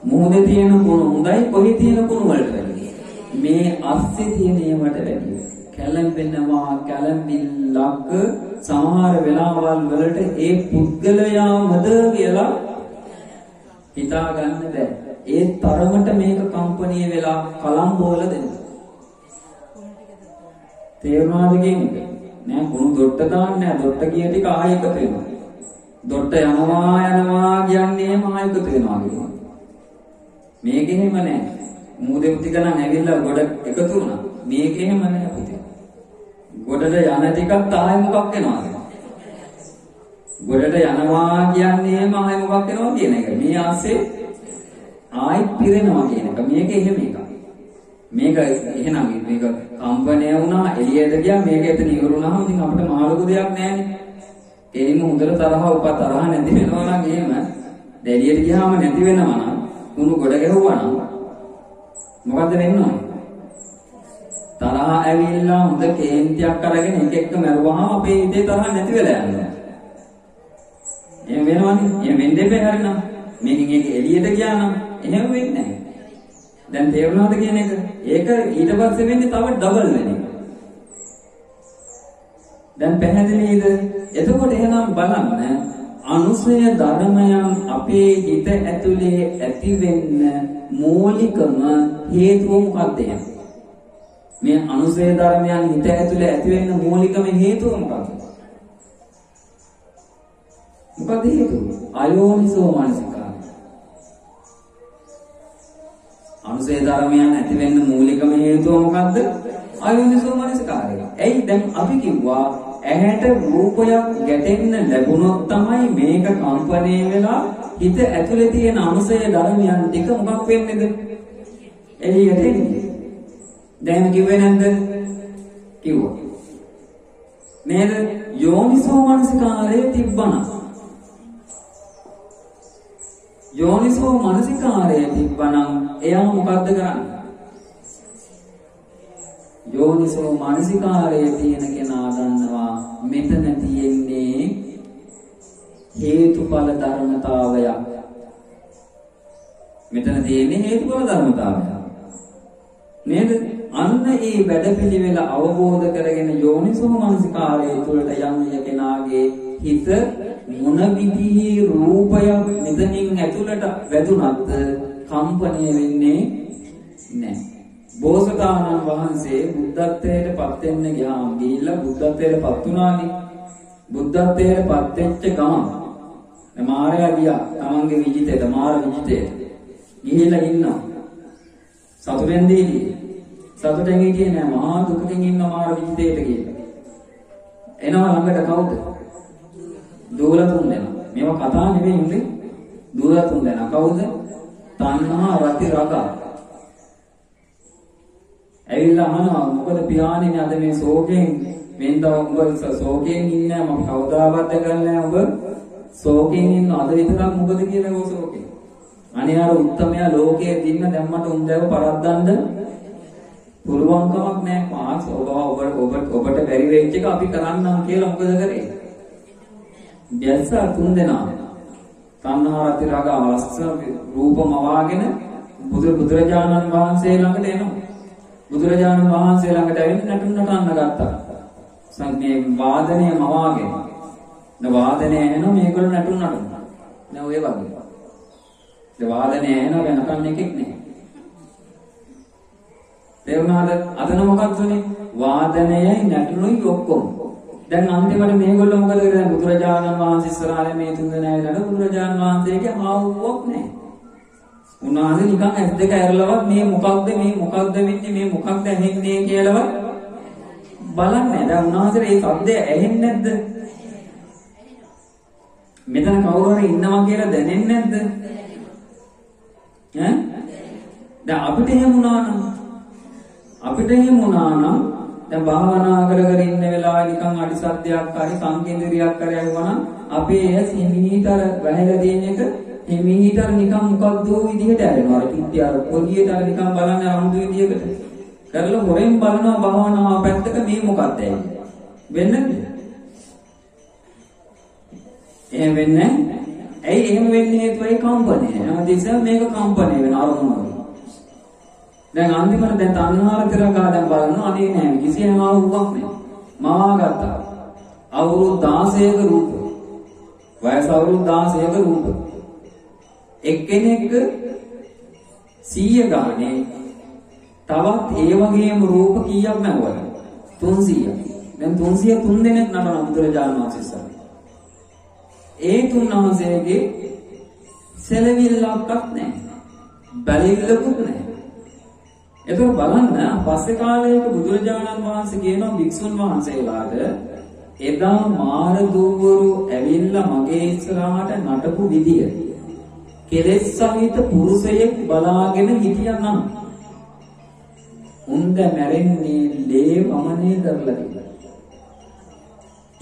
මුහුදේ තියෙන කුණු හොඳයි කොහේ තියෙන කුණු වලට වැඩිද? මේ අස්සේ තියෙන ඒවට වැඩිද? කැලැඹෙනවා කැලැඹිල්ලක් සමහර වෙලාවල් වලට ඒ පුද්ගලයාමද කියලා හිතා ගන්න බැහැ. ඒ තරමට මේක කම්පණය වෙලා කලම්බෝල දෙනවා. තේරුණාද කියන්නේ? නෑ කුණු දොට්ට දාන්නේ නෑ. දොට්ට කිය ටික ආයෙ එකතු වෙනවා. දොට්ට යනවා කියන්නේ ආයෙ එකතු වෙනවා කියනවා. මේක එහෙම නෑ. මුහුදේ ටික නම් ඇවිල්ලා ගොඩ එකතු වුණා. මේක එහෙම නෑ පුතේ. ගොඩට යන ටිකත් ආයෙ මොකක් වෙනවද? ගොඩට යනවා කියන්නේ ආයෙ මොකක් වෙනවද කියන එක. මේ ආසේ ආයි පිරෙනවා කියන එක. මේක එහෙම එකක්. මේක එහෙනම් මේක කම්පණය වුණා එළියට ගියා මේක එතන ඉවරුණාම ඉතින් අපිට මහ ලොකු දෙයක් නෑනේ. එනිම හොඳට තරහ නැති වෙනවා නම් එහෙම එළියට ගියාම නැති වෙනවා නම් කුණු ගොඩ ගැහුවා නම් මොකද්ද වෙන්නේ? තරහ ඇවිල්ලා හොඳ කේන්තියක් අරගෙන එක මරුවාම අපේ හිතේ තරහ නැති වෙලා යනවා. එහෙම වෙනවනේ. එහෙම වෙන්නේ බෑ හරිනම්. මේකෙන් ඒක එළියට ගියා නම් එහෙම වෙන්නේ නැහැ. දැන් තේරුණාද කියන එක? ඒක ඊට පස්සේ වෙන්නේ තව ඩබල් වෙන එක. දැන් පැහැදිලිද? එතකොට එහෙනම් බලන්න අනුසය ධර්මයන් අපේ හිත ඇතුලේ ඇති වෙන්න මූලිකම හේතුව මොකක්ද? මේ අනුසය ධර්මයන් හිත ඇතුලේ ඇති වෙන්න මූලිකම හේතුව මොකක්ද? මොකද හේතුව? අයෝනිසෝ මනසිකාරය. ධර්මයන් ඇති වෙන්න මූලිකම හේතුව මොකද්ද? අයෝනිසෝ මනසිකාරය. එයි දැන් අපි කිව්වා ඇහැට රූපයක් ගැටෙන්න ලැබුණොත් තමයි මේක කම්පණය වෙලා හිත ඇතුලේ තියෙන අනුසය ධර්මයන් ටික මොකක් වෙන්නේද? එළියට එන්නේ. දැන් කිව්වේ නැද්ද? කිව්වා. නේද? යෝනිසෝ මනසිකාරය තිබ්බනම් යෝනිසෝ මනසිකාරය තිබ්බනම් එයා මොකද්ද කරන්නේ? යෝනිසෝ මනසිකාරය තියෙන කෙනා දන්නවා මෙතන තියෙන්නේ හේතුඵල ධර්මතාවයක්. මෙතන තියෙන්නේ හේතුඵල ධර්මතාවයක්. නේද? අන්න ඒ වැඩපිළිවෙල අවබෝධ කරගෙන යෝනිසෝ මනසිකාරය තුළට යන්නේ කෙනාගේ හිත මොන විදිහේ රූපයක් මෙතනින් ඇතුළට වැදුනත් කම්පණය වෙන්නේ නැහැ. බෝසතාණන් වහන්සේ බුද්ධත්වයට පත් වෙන්න ගියාම ගිහිල්ලා බුද්ධත්වයට පත් වුණානේ. බුද්ධත්වයට පත් වෙච්ච ගමන් මාරයා ගියා තමන්ගේ විජිතේට මාර විජිතේට. ගිහිල්ලා ඉන්නවා. සතුටෙන් දීලි. සතුටෙන් හිටියේ නෑ මහා දුකකින් ඉන්න මාර විජිතේට කියලා. එනවා ළඟට කවුද? දූල තුන් දෙනා. මේවා කතා නෙවෙයි උන්නේ. දූල තුන් දෙනා කවුද? තණ්හා රති රගා. ඇවිල්ලා අහනවා මොකද පියාණෙනි අද මේ ශෝකයෙන් වෙන්දා ඔබ ශෝකයෙන් ඉන්නේ මම කවදාවත් දැකලා නැහැ ඔබ ශෝකයෙන් ඉන්න අද විතරක් මොකද කියලා ඔය ශෝකේ. අනේ අර උත්තමයා ලෝකයේ දින්න දැම්මට උන්දව පරද්දන්න පුළුවන් කමක් නැහැ. මාස් ඔබට බැරි වෙච්ච එක අපි කරන්නම් කියලා මොකද කරේ? දැස්සා තුන් දෙනා තණ්හා රති රාග අවස්ස රූපම වාගෙන බුදුරජාණන් වහන්සේ ළඟට එනවා. බුදුරජාණන් වහන්සේ ළඟට ඇවිත් නටන්න ගත්තා. සංගේ වාදනය මවාගෙන. වාදනය එනවා මේගොල්ලෝ නටුන්. නෑ ඔය වගේ. වාදනය එනවා වෙනකන් එකෙක් නෑ. තේරුණාද? අතන මොකක්ද උනේ? වාදනයයි නටුනුයි ඔක්කොම. දැන් අන්තිමට මේගොල්ලෝ මොකද කරන්නේ? බුදුරජාණන් වහන්සේ ඉස්සරහට මේ තුන් දෙනා ඇවිල්ලා බුදුරජාණන් වහන්සේගේ ආවුවක් නෑ. උන්වහන්සේ නිකන් ඇස් දෙක ඇරලවත් මේ මොකක්ද වෙන්නේ මේ මොකක්ද ඇහෙන්නේ කියලාවත් බලන්නේ. දැන් උන්වහන්සේ මේ શબ્දය ඇහෙන්නේ නැද්ද? මෙතන කවුරු හරි ඉන්නවා කියලා දැනෙන්නේ නැද්ද? ඈ? දැන් අපිට එහෙම වුණා නම් දැන් භාවනා කර ඉන්න වෙලාවේ නිකන් අඩිසද්දයක් හරි සංකේන්ද්‍රයක් හරි ආවනම් අපේ ඇස් හිමිහිටර වැහැලා තියෙන එක හිමිහිටර නිකන් මොකක්ද විදිහට ඇරෙනවා. අර කිත්ති අර පොඩියට අර නිකන් බලන්න අමුතු විදිහකට කරලා හොරෙන් බලනවා භාවනාව පැත්තක මේ මොකක්ද වෙන්නේ? එහෙම වෙන්නේ ඇයි එහෙම වෙන්නේ? හේතුවයි කම්පණය. හැමදෙස්සම මේක කම්පණය වෙන අරමුණ. දැන් අන්තිමට දැන් තණ්හාරතරකා දැන් බලනවා අනේ නෑ කිසියම් ආවුවක් නෑ. මාවා ගත්තා. අවුරුදු 16ක රූප. වයස අවුරුදු 16ක රූප. එක්කෙනෙක් 100 ගානේ තවත් ඒ වගේම රූප කීයක් නැවවද? 300. දැන් 303 දෙනෙක් නටන බුදුරජාණන් වහන්සේ ඉස්සරහ. ඒ තුන්වහන්සේගේ සැලවිල්ලක්වත් නැහැ. බැලිල්ලකුත් නැහැ. ඒක බලන්න පස්සේ කාලයක බුදුරජාණන් වහන්සේ කියනවා භික්ෂුන් වහන්සේලාට එදා මාර දූවරු ඇවිල්ලා මගේ ඉස්සරහට නටපු විදිය කෙලෙස් සහිත පුරුෂයෙක් බලාගෙන හිටියනම් උන්ද මැරෙන්නේ ලේ වමනේ කරලා කියලා.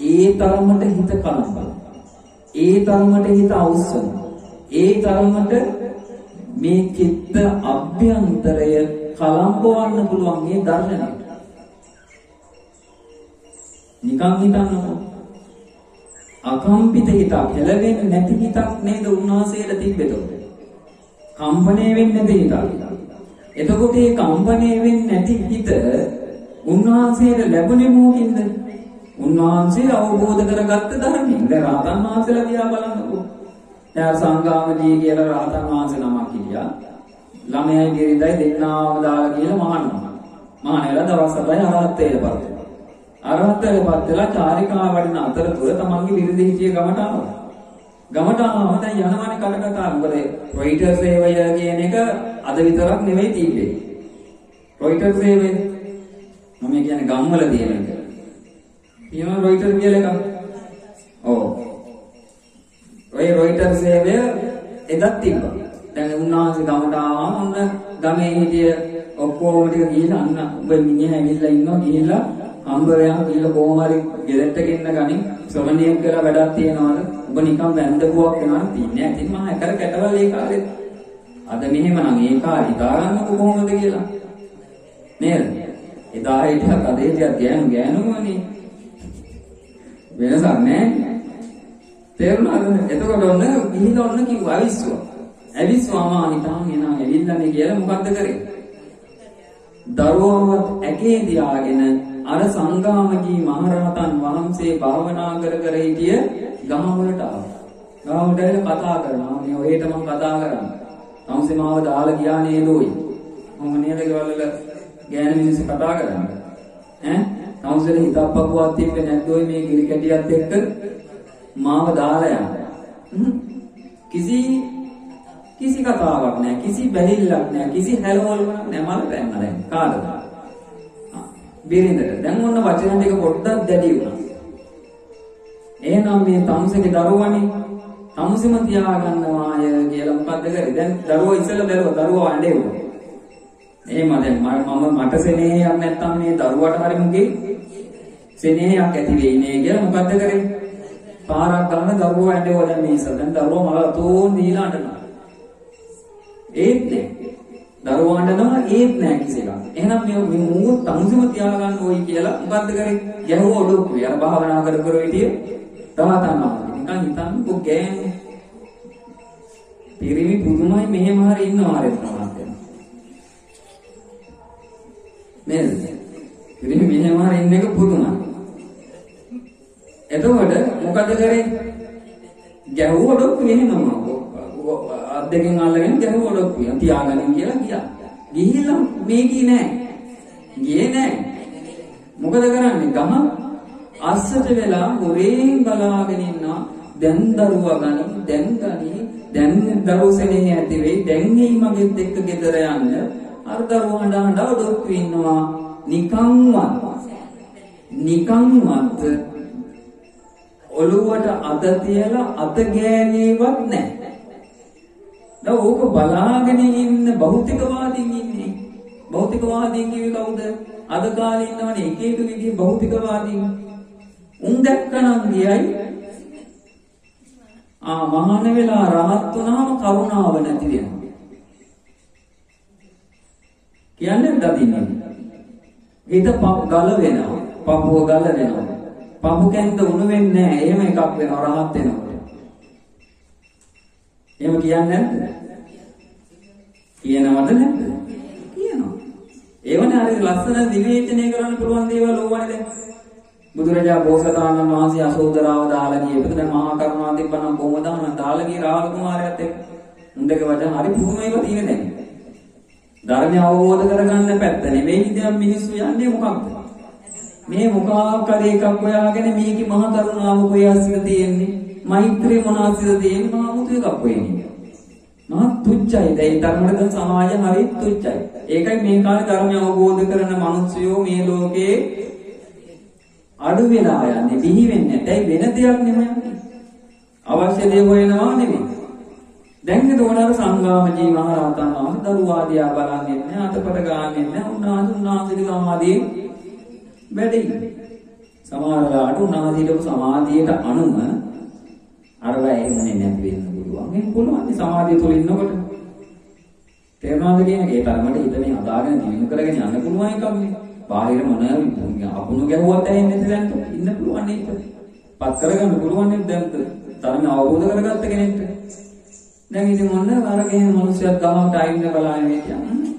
ඒ තරමට හිත කලබල. ඒ තරමට හිත අවුස්සන. ඒ තරමට මේ චිත්ත අභ්‍යන්තරය කලම්බවන්න පුළුවන් මේ දර්ශනය. නිකන් හිතන්නකො. අකම්පිත හිතක්, හැලෙන්නේ නැති හිතක් නේද උන්වහන්සේට තිබෙතොත්. කම්පණය වෙන්නේ නැති හිතක්. එතකොට මේ කම්පණය වෙන්නේ නැති හිත උන්වහන්සේට ලැබුණේ මොකින්ද? උන්වහන්සේ අවබෝධ කරගත්ත ධර්මයෙන්. දැන් රහතන් වහන්සේලා දිහා බලන්නකො. දැන් සංගාමදී කියලා රහතන් වහන්සේ නමක් හිටියා. ළමයි බිරිඳයි දෙන්නාම දාලා කියලා මහානවා. මහානෙලා දවස් 7යි අරහත්ත්වයටපත් වෙනවා. අරහත්ත්වයටපත් වෙලා චාරිකා වඩින අතරතුර තමන්ගේ බිරිඳ හිටිය ගමට ආවා. ගමට ආවම දැන් යනවනේ කට කතා. මොකද රොයිටර් සේවය කියන එක අද විතරක් නෙවෙයි තිබ්බේ. රොයිටර් සේවය මම කියන්නේ ගම්වල තියෙන එක. ඊළඟ රොයිටර් කියලා එකක්. ඔව්. ඔය රොයිටර් සේවය එදත් තිබ්බා. දැන් උන්වහන්සේ ගමට ආවම ඔන්න ගමේ හිටිය ඔක්කොම ටික ගිහිල්ලා අන්න ඔබ මිනිහා ඇවිල්ලා ඉන්නවා ගිහිල්ලා හම්බරයන් ගිහිල්ලා කොහොම හරි ගෙදරට ගෙන්න ගනින් ශ්‍රමණියෙක් කියලා වැඩක් තියනවාද? ඔබ නිකන් වැන්දපුවක් වෙනවා තියන්නේ. ඉතින් මම හැකර කැටවල ඒ කාලෙත් අද මෙහෙමනම් ඒ කාලේ හිතා ගන්නකො කොහොමද කියලා. නේද? එදා හිටියත් අද හිටියත් ගෑනුමනේ. වෙනසක් නැහැ. තේරුණාද? එතකොට ඔන්න ගිහිල්ලා ඔන්න කිව්වා අවිස්සුවා. ඇවිස්සුවාම හිතාන් එනවා ඇවිල්ලානේ කියලා මොකද්ද කරේ? දරුවවත් ඇගේ තියාගෙන අර සංගාමජී මහරහතන් වහන්සේ භාවනා කර කර හිටිය ගම වලට ආවා. ගමට ඇවිල්ලා කතා කරනවා. මේ ඔහෙට මම කතා කරන්නේ. තමසේ මාව දාලා ගියා නේද ඔයි? මම නේද ගෙවල් වල ගෑනු මිනිස්සු කතා කරන්නේ. ඈ? තමසේ හිතප්පකුවක් තිබ්බේ නැද්ද ඔයි මේ ගිරි කැටියත් එක්ක මාව දාලා යන්න. කිසි කතාවක් නැහැ, කිසි බැලිල්ලක් නැහැ, කිසි හැලවලක් නැහැ. මල පැන්න දැන් කාටද? බිරිඳට. දැන් ඔන්න වචන ටික පොඩ්ඩක් දැඩි වුණා. එහෙනම් මේ තමුසේගේ දරුවනේ තමුසෙම තියාගන්නවාය කියලා මොකද්ද කරේ? දැන් දරුවෝ ඉස්සෙල්ලා බැලුවා දරුවෝ අඬේවුවා. එහෙම දැන් මට සෙනෙහයක් නැත්තම් මේ දරුවට හරි මුගේ සෙනෙහයක් ඇති වෙයි නේ කියලා මොකද්ද කරේ? පාරක් ගන්න දරුවෝ ඇඬේවෝ දැන් මේ ඉස්සෙල්ලා. දැන් දරුවෝ මල තෝන් දීලා අඬනවා. ඒත් නෑ. දරුවෝ අඬනවා ඒත් නෑ කිසි එකක්. එහෙනම් මේ මූ තමුසෙම තියාගන්න ඕයි කියලා මොකද්ද කරේ? ගැහුවා ඔඩොක්කුයි. අර භාවනා කර කර හිටියේ රහතන්වා. නිකන් හිතන්නකො ගෑනු. පිරිමි පුදුමයි මෙහෙම හරි ඉන්නවා ආරෙන්නවා. නේද? පිරිමි මෙහෙම හරි ඉන්න එක පුදුමයි. එතකොට මොකද කරේ? ගැහුවා ඔඩොක්කුයි එහෙමම. අත් දෙකෙන් අල්ලගෙන ගැහුවා ඔඩොක්කුයි. තියාගන්න කියලා ගියා. ගිහිල්ලා මේකී නෑ. ගියේ නෑ. මොකද කරන්නේ? ගම අස්සට වෙලා හොරෙන් බලාගෙන ඉන්නවා. දැන් දරුවා ගනි, දැන් දරුවෝ සෙනෙහ ඇති වෙයි. දැන් මේ මගෙත් එක්ක ගෙදර යන්න. අර දරුවා හඬ ඔඩොක්කු ඉන්නවා. නිකන්වත් ඔළුවට අත තියලා අත ගෑවේවත් නැහැ. දැන් ඕක බලාගෙන ඉන්න භෞතිකවාදීන් ඉන්නේ. භෞතිකවාදීන් කිව්වේ කවුද? අද කාලේ ඉන්නවනේ එක එක විදිහේ භෞතිකවාදීන්. උන් දැක්කනම් ගියයි මහාන වෙලා රහත් වුණාම කරුණාව නැති වෙනවා. කියන්නේ දදින්නේ. හිත ගල වෙනවා. පපුව ගල වෙනවා. පපු කැන්ද උණු වෙන්නේ නැහැ. එහෙම එකක් වෙනවා රහත් වෙනකොට. එහෙම කියන්නේ නැද්ද? කියනවද නැද්ද? කියනවා. ඒවනේ හරි ලස්සන දිවිචනය කරන්න පුළුවන් දේවල් ඕවනේ දැන්. බුදුරජා බෝසතාණන් වහන්සේ අශෝදරාව දාලා ගියේ. දැන් මහා කරුණා තිබ්බනම් කොහොමද දාලා ගියේ රාහුල කුමාරයාත් එක්ක. උන්දගේ වචන හරි පුදුමයිව තියෙන දැන්. ධර්මය අවබෝධ කරගන්න පැත්ත නෙවෙයි ඉතින් මිනිස්සු යන්නේ මොකක්ද? මේ මොකක් හරි එකක් හොයාගෙන මේකේ මහා කරුණාව කොහේසිද තියෙන්නේ? මෛත්‍රිය මොනවාසිද තියෙන්නේ? මහා මුතු එකක් හොයන්නේ. මහා තුච්චයි. දැන් ධර්මවල සමාජය හරි තුච්චයි. ඒකයි මේ කාලේ ධර්මය අවබෝධ කරන මිනිස්සුયો මේ ලෝකේ අඩු වෙලා යන්නේ, දිහි වෙන්නේ නැහැ. වෙන දෙයක් නෙමෙයි. අවශ්‍ය දේ හොයනවා නෙමෙයි. දැන් ඒතකොට සංගාමජී මහරහතන් වහන්සේ දරුවා දිහා බලන්නේ නැහැ, අතපත ගන්නෙ නැහැ. උන්වහන්සේගේ සමාධියේ වැඩි. සමහරලාට උන්වහන්සේට සමාධියට අනුම අරව එහෙමනේ නැති වෙන්න පුළුවන්. මේක පුළුවන් නේ සමාධිය තුල ඉන්නකොට. තේරුණාද කියන්නේ? ඒ තරමට හිත මේ අදාගෙන දිනු කරගෙන යන්න පුළුවන් එකක් නේ. බාහිර මොන අකුණු ගැහුවත් ඇහෙන්නේ නැති දැන් ඉන්න පුළුවන් නේද? පත් කරගන්න පුළුවන් නේද දැන් තරම අවබෝධ කරගත්ත කෙනෙක්ට. දැන් ඉතින් මොන වරගේ මිනිස්සුත් ගමකට ආයින්න බලාගෙන කියන්නේ.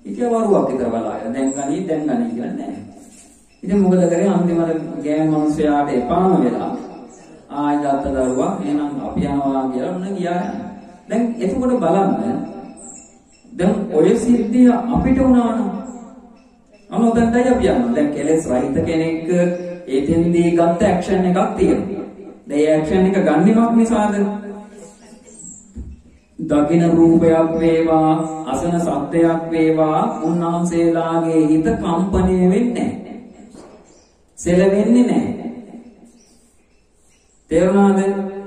ඉතින් වරුවක් විතර බලාගෙන දැන් ගනි කියන්නේ නැහැ. ඉතින් මොකද කරේ අන්තිමට ගෑන් මිනිස්සයාට එපාම වෙලා ආයි ගත්ත දරුවා එහෙනම් අපි යනවා කියලා උන ගියා. දැන් එතකොට බලන්න දැන් ඔය සිද්ධිය අපිට වුණා නම් අනොතෙන්ටයි අපි යනවා. දැන් කෙලෙස් රහිත කෙනෙක් එතෙන්දී ගත්ත ඇක්ෂන් එකක් තියෙනවා. දැන් ඇක්ෂන් එක ගන්නෙමක් නිසාද? දකින රූපයක් වේවා අසන ශබ්දයක් වේවා උන්වහන්සේලාගේ හිත කම්පණය වෙන්නේ නැහැ. සෙලවෙන්නේ නැහැ. තේරුණාද?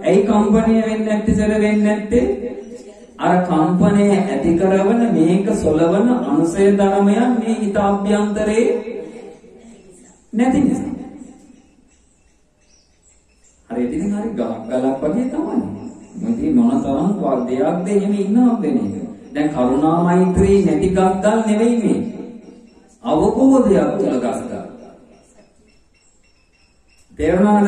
ඇයි කම්පණය වෙන්නේ නැත්තේ සෙලවෙන්නේ නැත්තේ? අර කම්පණය ඇති කරවන මේක සොලවන අනුසය ධර්මයන් මේ හිත අභ්‍යන්තරේ නැති නිසා. හරි ඉතින් හරි ගලක් වගේ තමයි. මොකද මොනතරම් වර්ධයක්ද එහෙම ඉන්නවා වෙන්නේ. දැන් කරුණා මෛත්‍රී නැති ගස්ගල් නෙවෙයි මේ. අවබෝධයක් තුල ගස්ගල්. තේරුණාද?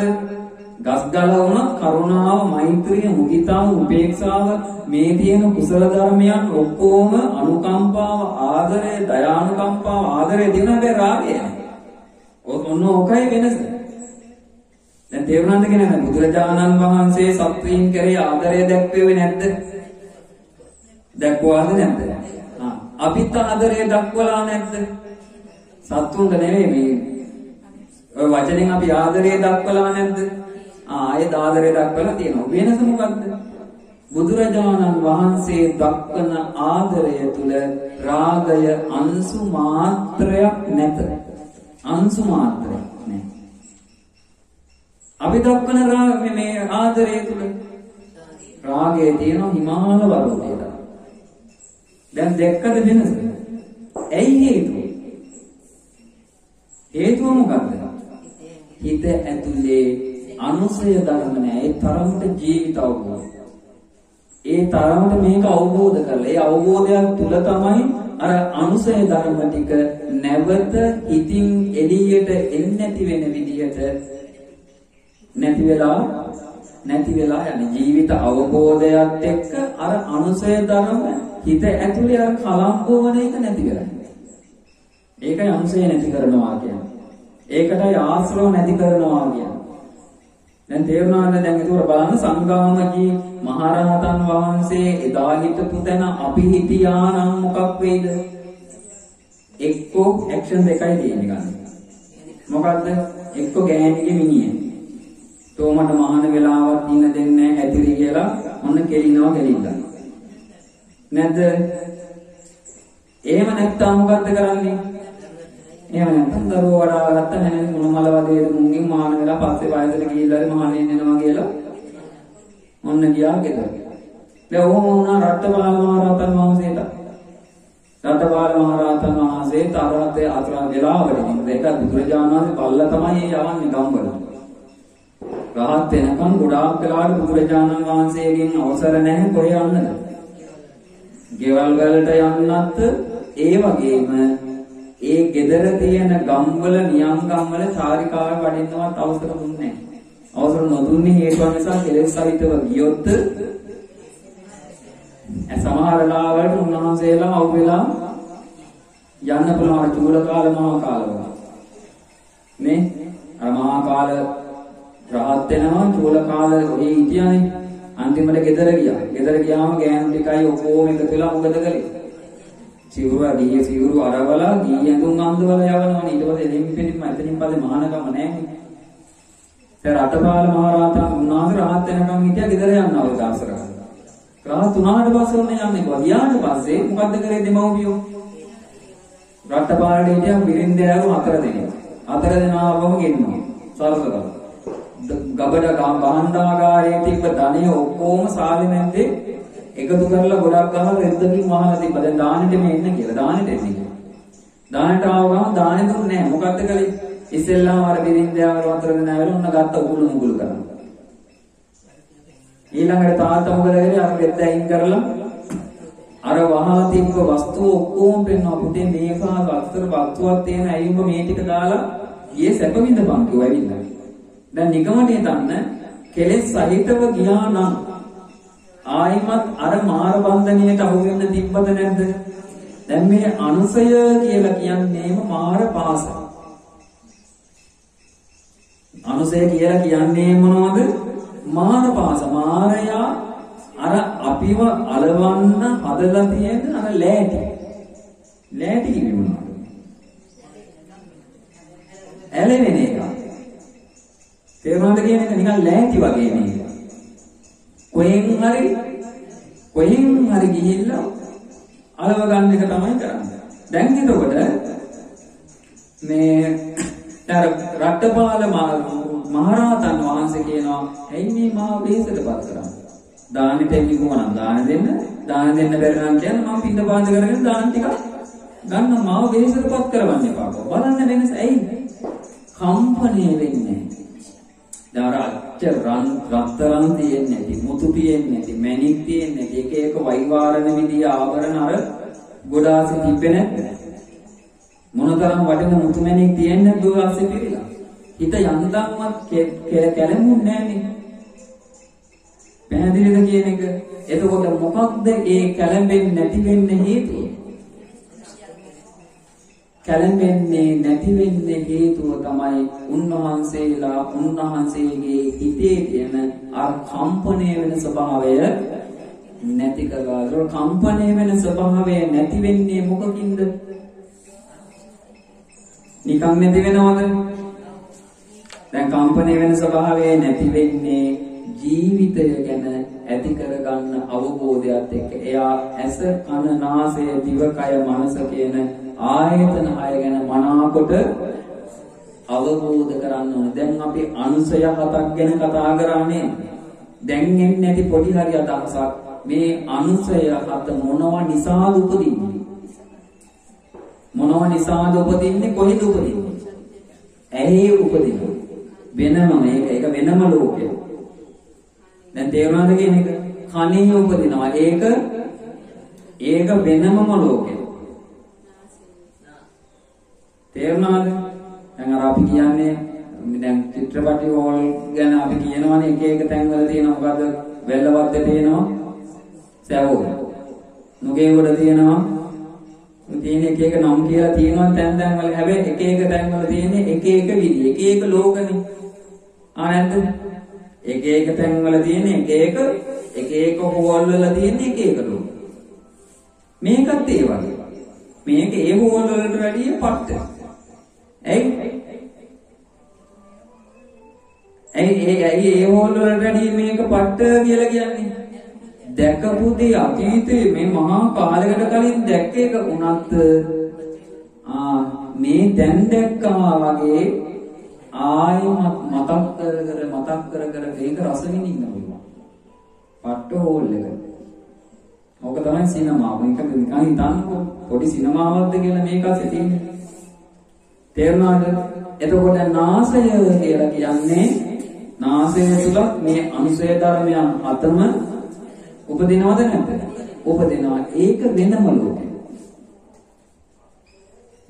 ගස්ගල වුණා කරුණාව මෛත්‍රිය මුදිතාව උපේක්ෂාව මේ තියෙන කුසල ධර්මයන් ඔක්කොම අනුකම්පාව ආදරය දයානුකම්පාව ආදරය දිනන බෑ රාගය. ඔන්න ඕකයි වෙනස. දැන් තේරුණාද කියන්නේ බුදුරජාණන් වහන්සේ සත්වීන් කරේ ආදරය දැක්වෙන්නේ නැද්ද? දැක්වුවාද නැද්ද? අපිත් ආදරය දක්වලා නැද්ද? සත්තුන්ට නෙවෙයි මේ ඔය වචනෙන් අපි ආදරය දක්වලා නැද්ද? ආයේ ආදරය දක්වලා තියෙනවා. වෙනස මොකද්ද? බුදුරජාණන් වහන්සේ දක්වන ආදරය තුල රාගය අංශු මාත්‍රයක් නැත. අංශු මාත්‍රයක් නැහැ. අපි දක්වන මේ ආදරය තුල රාගයේ තියෙන හිමාල වර්ගයට. දැන් දැක්කද වෙනස? ඇයි හේතුව? හේතුව මොකද්ද? හිත ඇතුලේ අනුසය ධර්ම නැහැ. ඒ තරමට ජීවිත අවබෝධය. ඒ තරමට මේක අවබෝධ කරලා ඒ අවබෝධයක් තුල තමයි අර අනුසය ධර්ම ටික නැවත හිතින් එළියට එන්නේ නැති වෙන විදිහට නැති වෙලා යන ජීවිත අවබෝධයත් එක්ක අර අනුසය ධර්ම හිත ඇතුලේ අර කලම්බෝවන එක නැති කරන්නේ. ඒකයි අනුසය නැති කරනවා කියන්නේ. ඒකටයි ආශ්‍රව නැති කරනවා කියන්නේ. දැන් තේරුණාද? දැන් ඒක බලන්න සංගාමජී මහරහතන් වහන්සේ එදා හිටපු තැන අපි හිටියා නම් මොකක් වෙයිද? එක්කෝ ඇක්ෂන් දෙකයි තියෙන්නේ ගන්න. මොකද්ද? එක්කෝ ගෑණිගේ මිනිහ. තෝමට මහාන වෙලාවක් ඉන්න දෙන්නේ නැහැ ඇතිරි කියලා ඔන්න කෙලිනවා කෙලින්න. නැද්ද? එහෙම නැත්තම් මොකද්ද කරන්නේ? එහෙම නැත්නම් දරුවෝ වඩා ගත්ත නැහැ මොනමල වදේ මුංගින් මහාන වෙලා පස්සේ වයසට ගිහිල්ලා හරි මහානෙන් එනවා කියලා ඔන්න ගියා ගෙදර. දැන් ඕම වුණා රට්ටපාල මහරහතන් වහන්සේට. රට්ටපාල මහරහතන් වහන්සේ තරහතේ අතර වෙලාවට ඉඳන් ඒක බුදුරජාණන් වහන්සේ පල්ලා තමයි යවන්නේ ගම්වල. රහත් වෙනකම් ගොඩාක් වෙලාවට බුදුරජාණන් වහන්සේගෙන් අවසර නැහැ කොහේ යන්නද? ගෙවල් වලට යන්නත් ඒ වගේම ඒ ගෙදර තියෙන ගම්වල නියම් ගම්වල චාරිකාවක් වඩින්නවත් අවසර දුන්නේ නැහැ. අවසර නොදුන්නේ හේතුව නිසා කෙලෙස් සහිතව ගියොත් සමහර ලාවලට උන්වහන්සේලා අවු වෙලා යන්න පුළුවන් චූල කාල මහා කාලවල. නේ? අර මහා කාල රහත් වෙනවා චූල කාල ඔහි හිටියානේ. අන්තිමට ගෙදර ගියා. ගෙදර ගියාම ගෑනු ටිකයි ඔක්කොම එකතු වෙලා මොකද කළේ? සිවුරු සිවුරු අරවලා දී ඇඳුම් අඳවලා යවනවනේ. ඊට පස්සේ එදින් පිටින්ම එතනින් පස්සේ මහානකම නැහැ. දැන් රටපාල මහරහතන් උන්වහන්සේ රහත් වෙනකම් හිටියා ගෙදර යන්න අවදාස කරා. රහත් උනාට පස්සේ ඔන්න යන්නේ කොහොමද? ගියාට පස්සේ මොකද්ද කරේ දෙමව්පියෝ? රටපාලට හිටියා බිරින්දෑව 4 දෙනෙක්. 4 දෙනාවම ගෙන්නවා. සරසලා. ගබඩ භාණ්ඩාගාරයේ තිබ්බ ධනෙ ඔක්කොම සාලේ නැන්දේ එකතු කරලා ගොඩක් ගහලා රෙද්දකින් වහලා තිබ්බා. දැන් දානෙට මේ එන්න කියලා. දානෙට එන්නේ කියලා. දානෙට ආව ගමන් දානෙ දුන්නේ නැහැ. මොකද්ද කළේ? ඉස්සෙල්ලාම අර බිරින්දෑවල 4 දෙනා වෙලා ඔන්න ගත්ත උගුළු කරා. ඊළඟට තාත්තා මොකද කරේ? අර රෙද්ද අයින් කරලා අර වහලා තිබ්බ වස්තු ඔක්කොම පෙන්නවා. පුතේ මේකා වස්තර වස්තුවක් තියෙන ඇයිඹ මේ ටික දාලා ගියේ සැප විඳපන් කිව්වා ඇවිල්ලා. දැන් නිගමනට හිතන්න කෙලෙස් සහිතව ගියා නම් ආයිමත් අර මාර බන්ධනයට අහු වෙන්න තිබ්බද නැද්ද? දැන් මේ අනුසය කියලා කියන්නේම මාර පාස. අනුසය කියලා කියන්නේ මොනවද? මාර පාස. මාරයා අර අපිව අලවන්න හදලා තියෙන අර ලෑටි. ලෑටි කිව්වේ මොනවද? ඇලෙන එක. තේරුණාද කියන එක නිකන් ලෑටි වගේ නේද? කොහෙන් හරි ගිහිල්ලා අලව ගන්න එක තමයි කරන්නේ. දැන් එතකොට මේ රට්ටපාල මහරහතන් වහන්සේ කියනවා ඇයි මේ මාව වෙහෙසටපත් කරන්නේ? දානෙට එන්නේ කොහොමද? දාන දෙන්න බැරි නම් කියන්නේ මම පිට බාඳ කරගෙන දාන ටිකක් ගන්න මාව වෙහෙසටපත් කරවන්න එපා. බලන්න වෙනස ඇයි? කම්පණය වෙන්නේ නැහැ. රත්තරන් තියෙන්නේ නැති, මුතු තියෙන්නේ නැති, මණික් තියෙන්නේ නැති, එක වෛවාරණ විදිය ආවරණ අර ගොඩාසි තිබ්බේ නැද්ද? මොනතරම් වටින මුතු මණික් තියෙන්නේ නැද්ද ගොඩාසි පිළිලා? හිත යන්තම්වත් කැළඹුන්නේ නැන්නේ. පැහැදිලිද කියන එක? එතකොට මොකක්ද ඒ කැළඹෙන්නේ නැති වෙන්න හේතුව? කැළඹෙන්නේ නැති වෙන්නේ හේතුව තමයි උන්වහන්සේගේ හිතේ තියෙන අර කම්පණය වෙන ස්වභාවය නැති කරලා. ඒක කම්පණය වෙන ස්වභාවය නැති වෙන්නේ මොකකින්ද? නිකන් නැති වෙනවද? දැන් කම්පණය වෙන ස්වභාවය නැති වෙන්නේ ජීවිතය ගැන ඇති කරගන්න අවබෝධයත් එක්ක. එයා ඇස, කන, නාසය, දිව, කය, මනස කියන ආයතන 6 ගැන මනාකොට අවබෝධ කරගන්න ඕනේ. දැන් අපි අනුසය 7ක් ගැන කතා කරන්නේ. දැන් එන්නේ නැති පොඩි හරි අදහසක්. මේ අනුසය 7 මොනවා නිසාද උපදින්නේ? මොනවා නිසාද උපදින්නේ? කොහෙද උපදින්නේ? ඇහි උපදිනවා. වෙනම ඒක වෙනම ලෝකයක්. දැන් තේරුණාද කියන එක? කනේ උපදිනවා. ඒක වෙනමම ලෝකයක්. තේරුණාද? දැන් අර අපි කියන්නේ දැන් චිත්‍රපටි හෝල් ගැන අපි කියනවනේ එක තැන්වල තියෙනවා. මොකද වෙල්ලවද්ද තියෙනවා, සැවෝ නුගේගොඩ තියෙනවා. තියෙන එක නම් කියලා තියෙනවා තැන් වල. හැබැයි එක තැන්වල තියෙන්නේ එක විදි, එක ලෝකනේ. නැද්ද? එක තැන්වල තියෙන්නේ එක හෝල් වල තියෙන්නේ එක ලෝක. මේකත් ඒ වගේ. මේක ඒ හෝල් වලට වැඩිය පට්ට. ඇයි ඒ හෝල් වලට වැඩිය මේක පට්ට කියලා කියන්නේ? දැකපු දේ අතීතයේ මේ මහා කාලයකට කලින් දැක්ක එක උනත් මේ දැන් දැක්කා වගේ ආයෙමත් මතක් කර ඒක රස විඳින්න පුළුවන්. පට්ට හෝල් එක. ඕක තමයි සිනමාව. මේක නිකන් හිතන්නකො පොඩි සිනමාවක්ද කියලා මේක ඇස්සේ තියෙන්නේ. තේරුණාද? එතකොට නාසය කියලා කියන්නේ නාසය තුල මේ අනුසය ධර්මයන් 7ම උපදිනවද නැද්ද? උපදිනවා. ඒක වෙනම ලෝකයක්.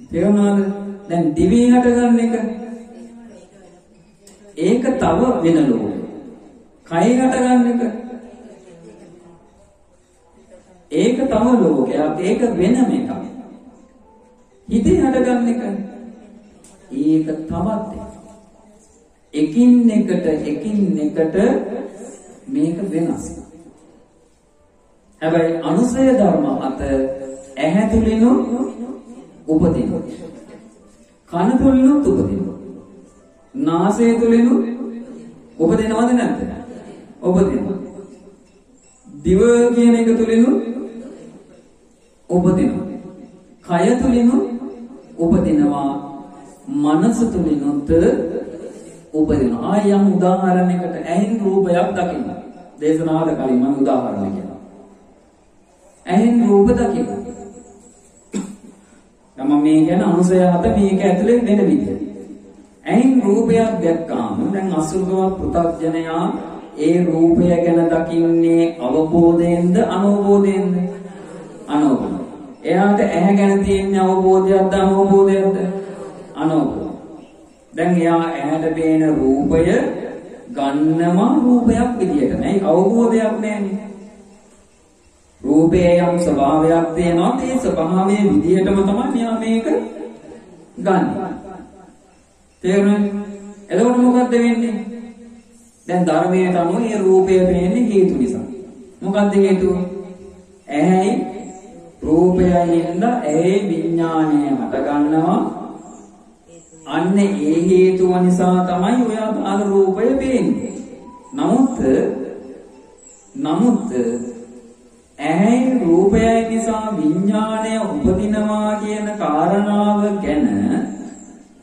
තේරුණාද? දැන් දිවි හට ගන්න එක ඒක තව වෙන ලෝකයක්. කය හට ගන්න එක ඒක තව ලෝකයක්. ඒක වෙනම එකක්. හිතේ හට ගන්න එක ඒක තවත් එකින් එකට මේක වෙනස්. හැබැයි අනුසය ධර්ම 7 ඇහැ තුලිනු උපදිනවා. කන තුලිනු උපදිනවා. නාසය තුලිනු උපදිනවද නැද්ද? උපදිනවා. දිව කියන එක තුලිනු උපදිනවා. කය තුලිනු උපදිනවා. මනස තුලිනුත් උපදිනවා. ආයම් උදාහරණයකට ඇහෙන් රූපයක් දකින්න. දේශනාවල කලින් මම උදාහරණයක් කියනවා. ඇහෙන් රූප දකින්න. නම් මේ කියන අනුසය 7 මේක ඇතුලේ වෙන විදිහ. ඇහෙන් රූපයක් දැක්කාම දැන් අසුභව පෘථග්ජනයා ඒ රූපය ගැන දකින්නේ අවබෝධයෙන්ද අනවබෝධයෙන්ද? අනවබෝධ. එයාට ඇහැ ගැන තියෙන අවබෝධයක්ද අනවබෝධයක්ද? අනවබෝධ. දැන් එයා ඇහැට පේන රූපය ගන්නවා රූපයක් විදියට. නෑ අවබෝධයක් නෑනේ. රූපයේ යම් ස්වභාවයක් තියෙනවා. ඒ ස්වභාවයේ විදියටම තමයි මෙයා මේක ගන්න. තේරුණාද? එතකොට මොකද්ද වෙන්නේ? දැන් ධර්මයට අනුව මේ රූපය පේන්නේ හේතු නිසා. මොකද්ද හේතුව? ඇහැයි රූපයයි ඉඳලා ඒ විඥාණය හට ගන්නවා. අන්න ඒ හේතුව නිසා තමයි ඔය අදාළ රූපය පේන්නේ. නමුත් ඇහැ රූපයයි නිසා විඥාණය උපදිනවා කියන කාරණාව ගැන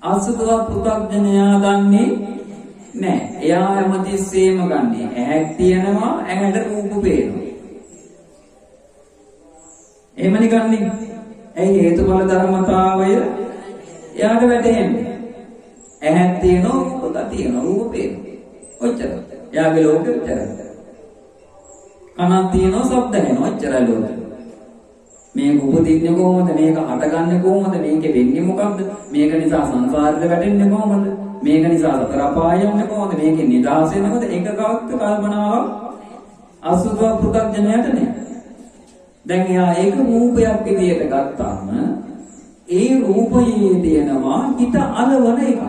අසුතව පෘථග්ජනයා දන්නේ නැහැ. එයා හැමතිස්සෙම ගන්නේ ඇහැක් තියෙනවා, ඇහැට රූප පේනවා. එහෙමනේ ගන්නේ. ඇයි හේතුඵල ධර්මතාවය එයාට වැටහෙන්නේ. ඇහැක් තියෙනවා, රූපයක් තියෙනවා, රූප පේනවා. ඔච්චර. එයාගේ ලෝකෙ ඔච්චරයි. කනක් තියෙනවා, ශබ්ද ඇහෙනවා, ඔච්චරයි ලෝකෙ. මේක උපදින්නේ කොහොමද? මේක හටගන්නේ කොහොමද? මේකෙ වෙන්නේ මොකක්ද? මේක නිසා සංසාරෙට වැටෙන්නේ කොහොමද? මේක නිසා සතර අපාය යන්නේ කොහොමද? මේකෙන් නිදහස් වෙන්නේ කොහොමද? ඒකකවත් කල්පනාවක් අසුතව පෘථග්ජනයට නෑ. දැන් එයා ඒක රූපයක් විදියට ගත්තාම ඒ රූපයේ තියෙනවා හිත අලවන එකක්.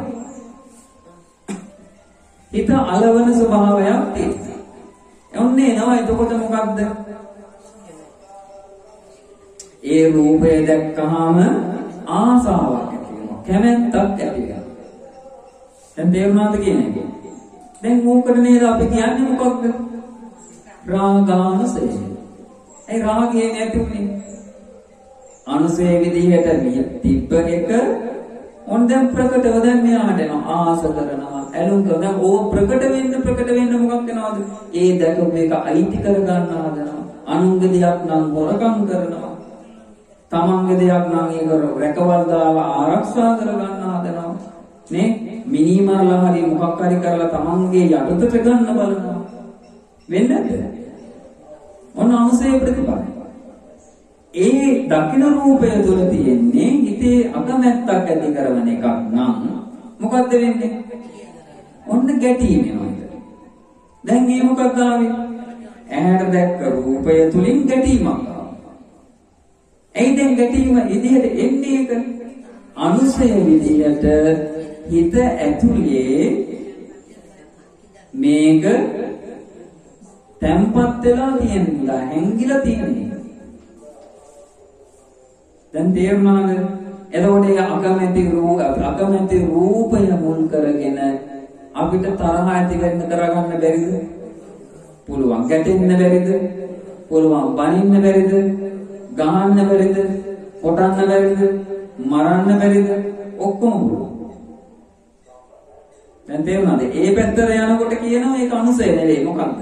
හිත අලවන ස්වභාවයක් තියෙනවා. එන්නේ නෝ එතකොට මොකක්ද? ඒ රූපය දැක්කහම ආසාවක් ඇති වෙනවා. කැමැත්තක් ඇති වෙනවා. දැන් තේරුණාද කියන්නේ? දැන් ඕකට නේද අපි කියන්නේ මොකක්ද? රාගානුසය. ඒ රාගය නැතුනේ. අනුසය විදිහට තිබ්බ එක ඔන් දැන් ප්‍රකටව දැන් මෙයාට එනවා ආස කරනවා ඇලුම් කරනවා ඕ ප්‍රකට වෙන්න මොකක් වෙනවද? ඒ දැකපු එක අයිති කර ගන්න හදනවා. අනුන්ගේ දෙයක් නම් හොරකම් කරනවා. තමන්ගේ දෙයක් නම් ඒක රැකවල් දාලා ආරක්ෂා කර ගන්න හදනවා. නේ මිනිමරලා හරි මොකක් හරි කරලා තමන්ගේ යටතට ගන්න බලනවා. වෙන්නේ නැද්ද? ඔන්න අනුසය ප්‍රතිපල. ඒ දකින්න රූපය තුළ තියෙන්නේ හිතේ අකමැත්තක් ඇති කරන එකක් නම් මොකද්ද වෙන්නේ? ඔන්න ගැටීම වෙනවා. දැන් මේ මොකක්ද ආවේ? ඇහැට දැක්ක රූපය තුලින් ගැටීමක් ආවා. ඒ දැන් ගැටීම ඉදිරියට එන්නේ එක අනුසය විදියට හිත ඇතුලේ මේක තැම්පත් වෙලා තියෙනවා, හැංගිලා තියෙනවා. දැන් තේරුණාද? එතකොට ඒ අකමැති රූපය මුල් කරගෙන අපිට තරහ ඇති වෙන්න කරගන්න බැරිද? පුළුවන්. ගැටෙන්න බැරිද? පුළුවන්. බනින්න බැරිද? ගහන්න බැරිද? කොටන්න බැරිද? මරන්න බැරිද? ඔක්කොම පුළුවන්. දැන් තේරුණාද? ඒ පැත්තට යනකොට කියනවා ඒක අනුසය නෙවෙයි. මොකක්ද?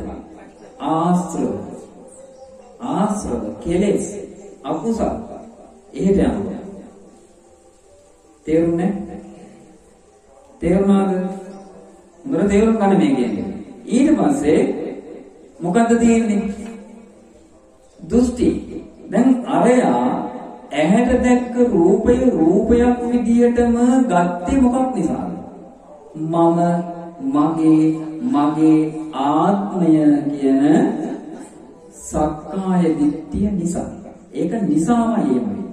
ආශ්‍රව කෙලෙස් අකුසල එහෙට යනවා. තේරුණේ? තේරුණාද? මොකද තේරුම් ගන්න මේ කියන්නේ. ඊට පස්සේ මොකද්ද තියෙන්නේ? දෘෂ්ටි. දැන් අරයා ඇහැට දැක්ක රූපයක් විදියටම ගත්තේ මොකක් නිසාද? මගේ ආත්මය කියන සක්කාය දිට්ඨිය නිසා. ඒක නිසාමයි එන්නේ.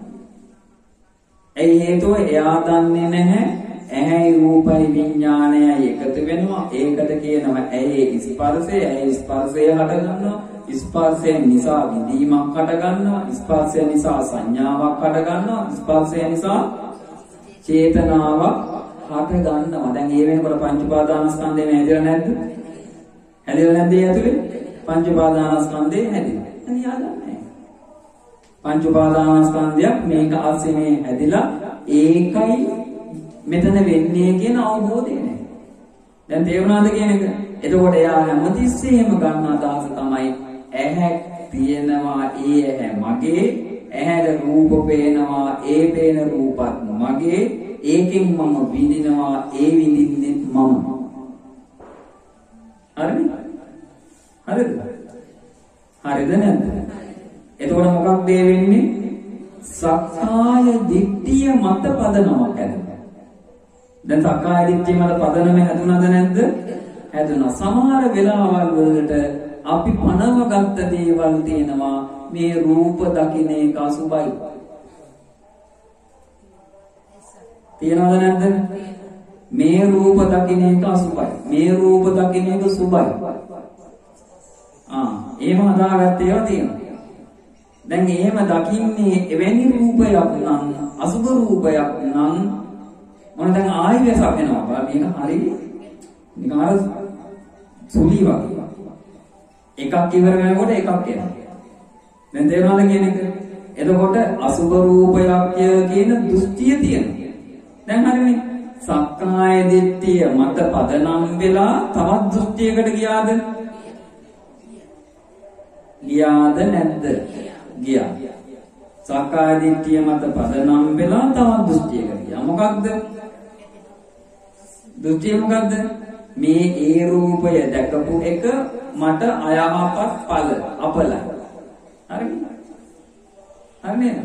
ඒ හේතුව එයා දන්නේ නැහැ ඇහැයි රූපයි විඥානයයි එකතු වෙනවා. ඒකට කියනවා ඇහි ස්පර්ශය. ඇහි ස්පර්ශය හට ගන්නවා. ස්පර්ශය නිසා විඳීමක් හට ගන්නවා. ස්පර්ශය නිසා සංඥාවක් හට ගන්නවා. ස්පර්ශය නිසා චේතනාවක් හට ගන්නවා. දැන් ඒ වෙනකොට පංච උපාදානස්කන්ධයෙන් හැදෙලා නැද්ද? හැදෙලා නැද්ද ඒ ඇතුලේ? පංච උපාදානස්කන්ධේ හැදෙනවා. දැන් යාදන්නේ. පංච උපාදානස්කන්ධයක් මේක ASCII මේ හැදිලා ඒකයි මෙතන වෙන්නේ කියන අවබෝධය නැහැ. දැන් තේරුණාද කියන එක? එතකොට එයා හැමතිස්සෙම ගන්න අදහස තමයි ඇහැ තියෙනවා, ඒ ඇහැ මගේ. ඇහැට රූප පේනවා, ඒ පේන රූපත් මගේ. ඒකෙන් මම විඳිනවා, ඒ විඳින්නේ මම. හරිද? හරිද නැද්ද? එතකොට මොකක්ද වෙන්නේ? සක්කාය දිට්ඨිය මත පදනමක් හැදෙනවා. දැන් සක්කාය දිට්ඨිය මත පදනම හැදුනද නැද්ද? හැදුනා. සමහර වෙලාවල් වලට අපි පනව ගත්ත දේවල් තියෙනවා. මේ රූප දකින්න එක අසුබයි. තියනවද නැද්ද? මේ රූප දකින්න එක අසුබයි. මේ රූප දකින්න එක සුබයි. එහෙම හදාගත්ත ඒවා තියෙනවා. දැන් එහෙම දකින්නේ එවැනි රූපයක් නම්, අසුබ රූපයක් නම් මොන දැන් ආයෙ වෙසක් වෙනවා. බලන්න මේක හරි නිකන් අර සුලි වගේ. එකක් ඉවර වෙනකොට එකක් එනවා. දැන් තේරුණාද කියන එක? එතකොට අසුභ රූපයක් කියන දෘෂ්ටිය තියෙනවා. දැන් හරිනේ. සක්කාය දිට්ඨිය මත පදනම් වෙලා තවත් දෘෂ්ටියකට ගියාද? ගියාද නැද්ද? ගියා. සක්කාය දිට්ඨිය මත පදනම් වෙලා තවත් දෘෂ්ටියකට ගියා. මොකක්ද? දෘෂ්ටිය මොකක්ද? මේ ඒ රූපය දැකපු එක මට අයහපත් ඵල අපලයි. හරිද? හරිනේ.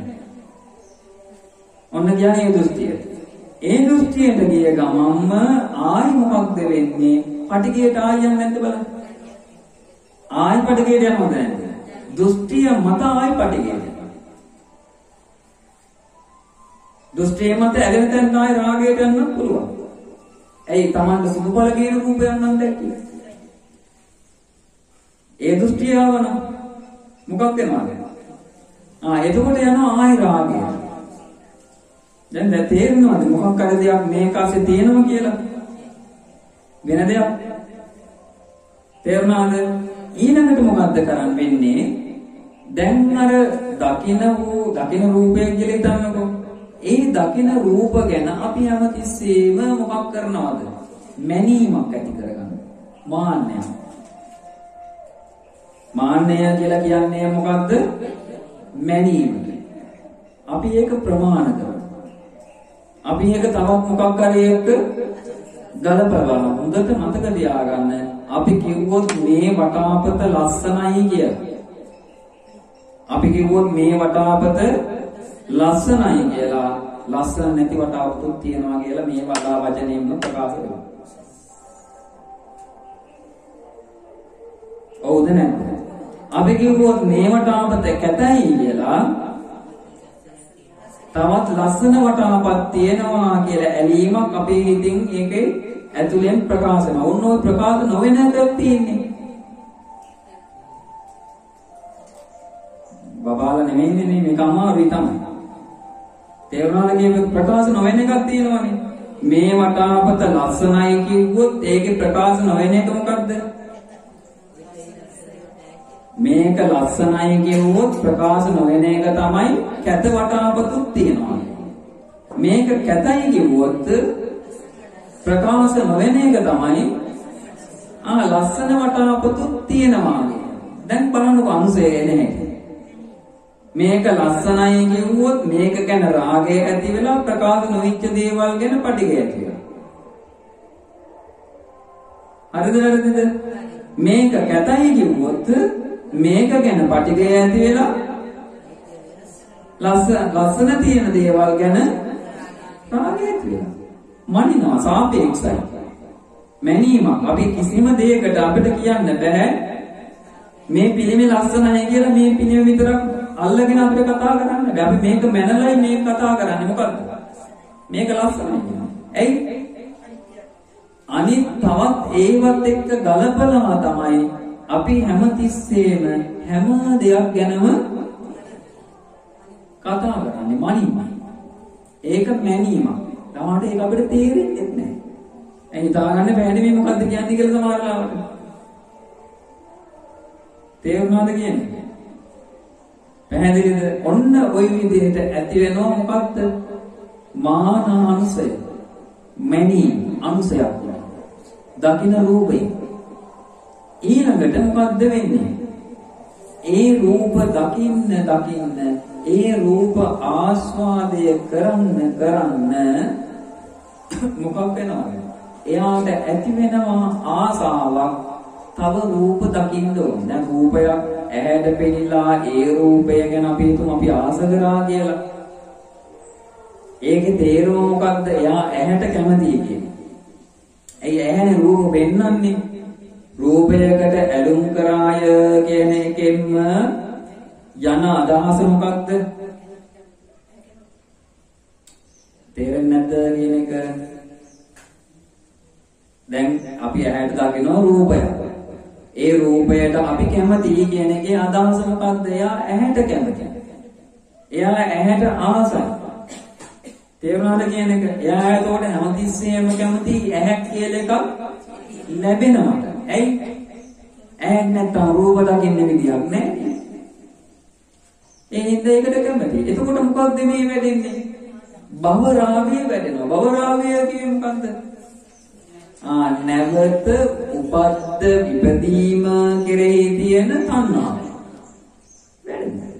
ඔන්න කියන්නේ දෘෂ්ටිය. ඒ දෘෂ්ටියට ගිය ගමම්ම ආයි මොකක්ද වෙන්නේ? පටිගයට ආයයන් නැද්ද බලන්න. ආයි පටිගයට යනවද නැද්ද? දෘෂ්ටිය මත ආයි පටිගයට. දෘෂ්ටිය මත ඇලෙන තැන ආයි රාගයට යන්නත් පුළුවන්. ඇයි Tamanට සුදුඵල කියන රූපයක් නම් දැක්කේ? ඒ දෘෂ්ටිය ආවන මොකක් වෙනවද? එතකොට යනවා ආයි රාගය. දැන් තේරෙනවද මොකක් හරි දෙයක් මේක ASCII තියෙනවා කියලා? වෙන දෙයක් තේරුණාද? ඊළඟට මොකද්ද කරන්න වෙන්නේ? දැන් අර දකින රූපය කියලා හිතන්නකෝ. ඒ දකින රූප ගැන අපි හැමතිස්සෙම මොකක් කරනවද? මැනීමක් ඇති කරගන්න. මාන්නය. මාන්නය කියලා කියන්නේ මොකද්ද? මැනීම. අපි ඒක ප්‍රමාණ කරනවා. අපි ඒක තවත් මොකක් හරි එක ගලපලා හොඳට මතක තියාගන්න. අපි කිව්වොත් මේ වටාපත ලස්සනයි කියලා. අපි කිව්වොත් මේ වටාපත ලස්සනයි කියලා, ලස්සන නැති වටාපතුත් තියනවා කියලා මේ වඩා වචනයෙන්ම ප්‍රකාශ කරනවා. ඔව්ද නැද්ද? අපි කිව්වොත් මේ වටාපත කැතයි කියලා, තවත් ලස්සන වටාපත් තියෙනවා කියලා ඇලීමක් අපේ හිතින් ඒකේ ඇතුලෙන් ප්‍රකාශ වෙනවා. ඔන්න ඔය ප්‍රකාශ නොවන එකක් තියෙන්නේ. බබාලා නෙමෙයිනේ මේක අමාරුයි තමයි. තේරුණාද කියන ප්‍රකාශ නොවන එකක් තියෙනවානේ. මේ වටාපත ලස්සනයි කිව්වොත් ඒකේ ප්‍රකාශ නොවන එක මොකද්ද? මේක ලස්සනයි කිව්වොත් ප්‍රකාශ නොවන එක තමයි කැත වටාපතුත් තියෙනවා. මේක කැතයි කිව්වොත් ප්‍රකාශ නොවන එක තමයි ලස්සන වටාපතුත් තියෙනවා. දැන් බලන්නකො අනුසය එන්නේ. මේක ලස්සනයි කිව්වොත් මේක ගැන රාගය ඇති වෙලා ප්‍රකාශ නොවිච්ච දේවල් ගැන පටිඝය ඇති වෙනවා. හරිද වැරදිද? මේක කැතයි කිව්වොත් මේක ගැන පටිඝය ඇති වෙලා ලස්සන තියෙන දේවල් ගැන රාගය ඇති වෙනවා. මනිනවා සාපේක්ෂයි. මැනීමක්. අපි කිසිම දෙයකට අපිට කියන්න බෑ මේ පිළිමේ ලස්සනයි කියලා මේ පිළිමේ විතරක් අල්ලගෙන අපිට කතා කරන්න බෑ. අපි මේක මැනලයි මේක කතා කරන්නේ. මොකද්ද? මේක ලස්සනයි කියනවා. ඇයි? අනිත් තවත් ඒවත් එක්ක ගලපලා තමයි අපි හැමතිස්සෙම හැම දෙයක් ගැනම කතා කරන්නේ. මනින්ම. ඒක මැනීමක්. තවහට ඒක අපිට තේරෙන්නේ නැහැ. ඒ හිතාගන්න බෑනේ මේ මොකද්ද කියන්නේ කියලා සමහර ලාවට. තේරුණාද කියන්නේ? පැහැදිලිද? ඔන්න ওই විදිහට ඇති වෙනවා මොකක්ද? මානානුසය. මැනීම අනුසයක්. දකින්න රූපේ. ඊළඟට මොකද්ද වෙන්නේ? ඒ රූප දකින්න ඒ රූප ආස්වාදය කරන්න මොකක් වෙනවද? එයාට ඇති වෙනවා ආසාවක් තව රූප දකින්න ඕන. දැන් රූපයක් ඇහැට පෙනිලා ඒ රූපය ගැන අපි හිතමු අපි ආස කරා කියලා. ඒකේ තේරුම මොකද්ද? එයා ඇහැට කැමතියි කියන්නේ. ඇයි ඇහැනේ රූප පෙන්වන්නේ? රූපයකට ඇලුම් කරාය කියන එකෙන්ම යන අදහස මොකක්ද? තේරෙන්නේ නැද්ද කියන එක? දැන් අපි ඇහැට දකින රූපයක්. ඒ රූපයට අපි කැමතියි කියන එකේ අදහස මොකක්ද? එයා ඇහැට කැමතියි. එයා ඇහැට ආසයි. තේරුණාද කියන එක? එයා එතකොට හැමතිස්සෙම කැමති ඇහැක් කියලා එකක් ලැබෙනවට. ඇයි? ඇහැක් නැත්තම් රූප දකින්න විදියක් නැහැ. ඒ හින්දා ඒකට කැමති. එතකොට මොකක්ද මේ වැඩෙන්නේ? භව රාගය වැඩෙනවා. භව රාගය කියන්නේ මොකද්ද? නැවත උපද්ද විපදීම කෙරෙහි තියෙන තණ්හාව. වැඩෙනවා.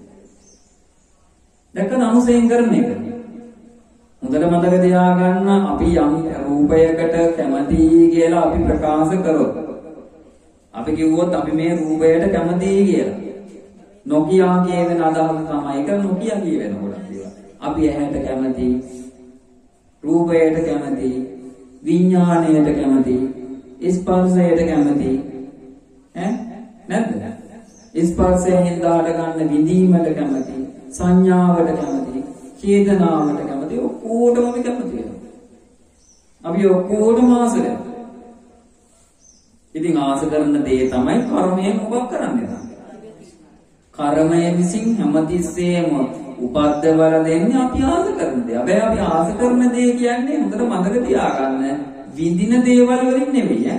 දැක්කද අනුසයෙන් කරන එක? හොඳට මතක තියාගන්න අපි යම් රූපයකට කැමතියි කියලා අපි ප්‍රකාශ කරොත් අපි කිව්වොත් අපි මේ රූපයට කැමතියි කියලා. නොකියා කියන අදහස තමයි ඒක නොකියා කියවෙනකොට අපි ඇහැට කැමති, රූපයට කැමති, විඥාණයට කැමති, ස්පර්ශයට කැමති. නැද්ද? ස්පර්ශයෙන් හදාට ගන්න විඳීමට කැමති, සංඥාවට කැමති, චේතනාවට කැමති, ඔක්කොටම අපි කැමති වෙනවා. අපි ඔක්කොටම ආස කරනවා. ඉතින් ආස කරන දේ තමයි කර්මයෙන් මොකක් කරන්නේ? කර්මය විසින් හැමතිස්සෙම උපද්දවල දෙන්නේ අපි ආස කරන දේ. හැබැයි අපි ආස කරන දේ කියන්නේ හොඳට මතක තියාගන්න විඳින දේවල් වලින් නෙවෙයි.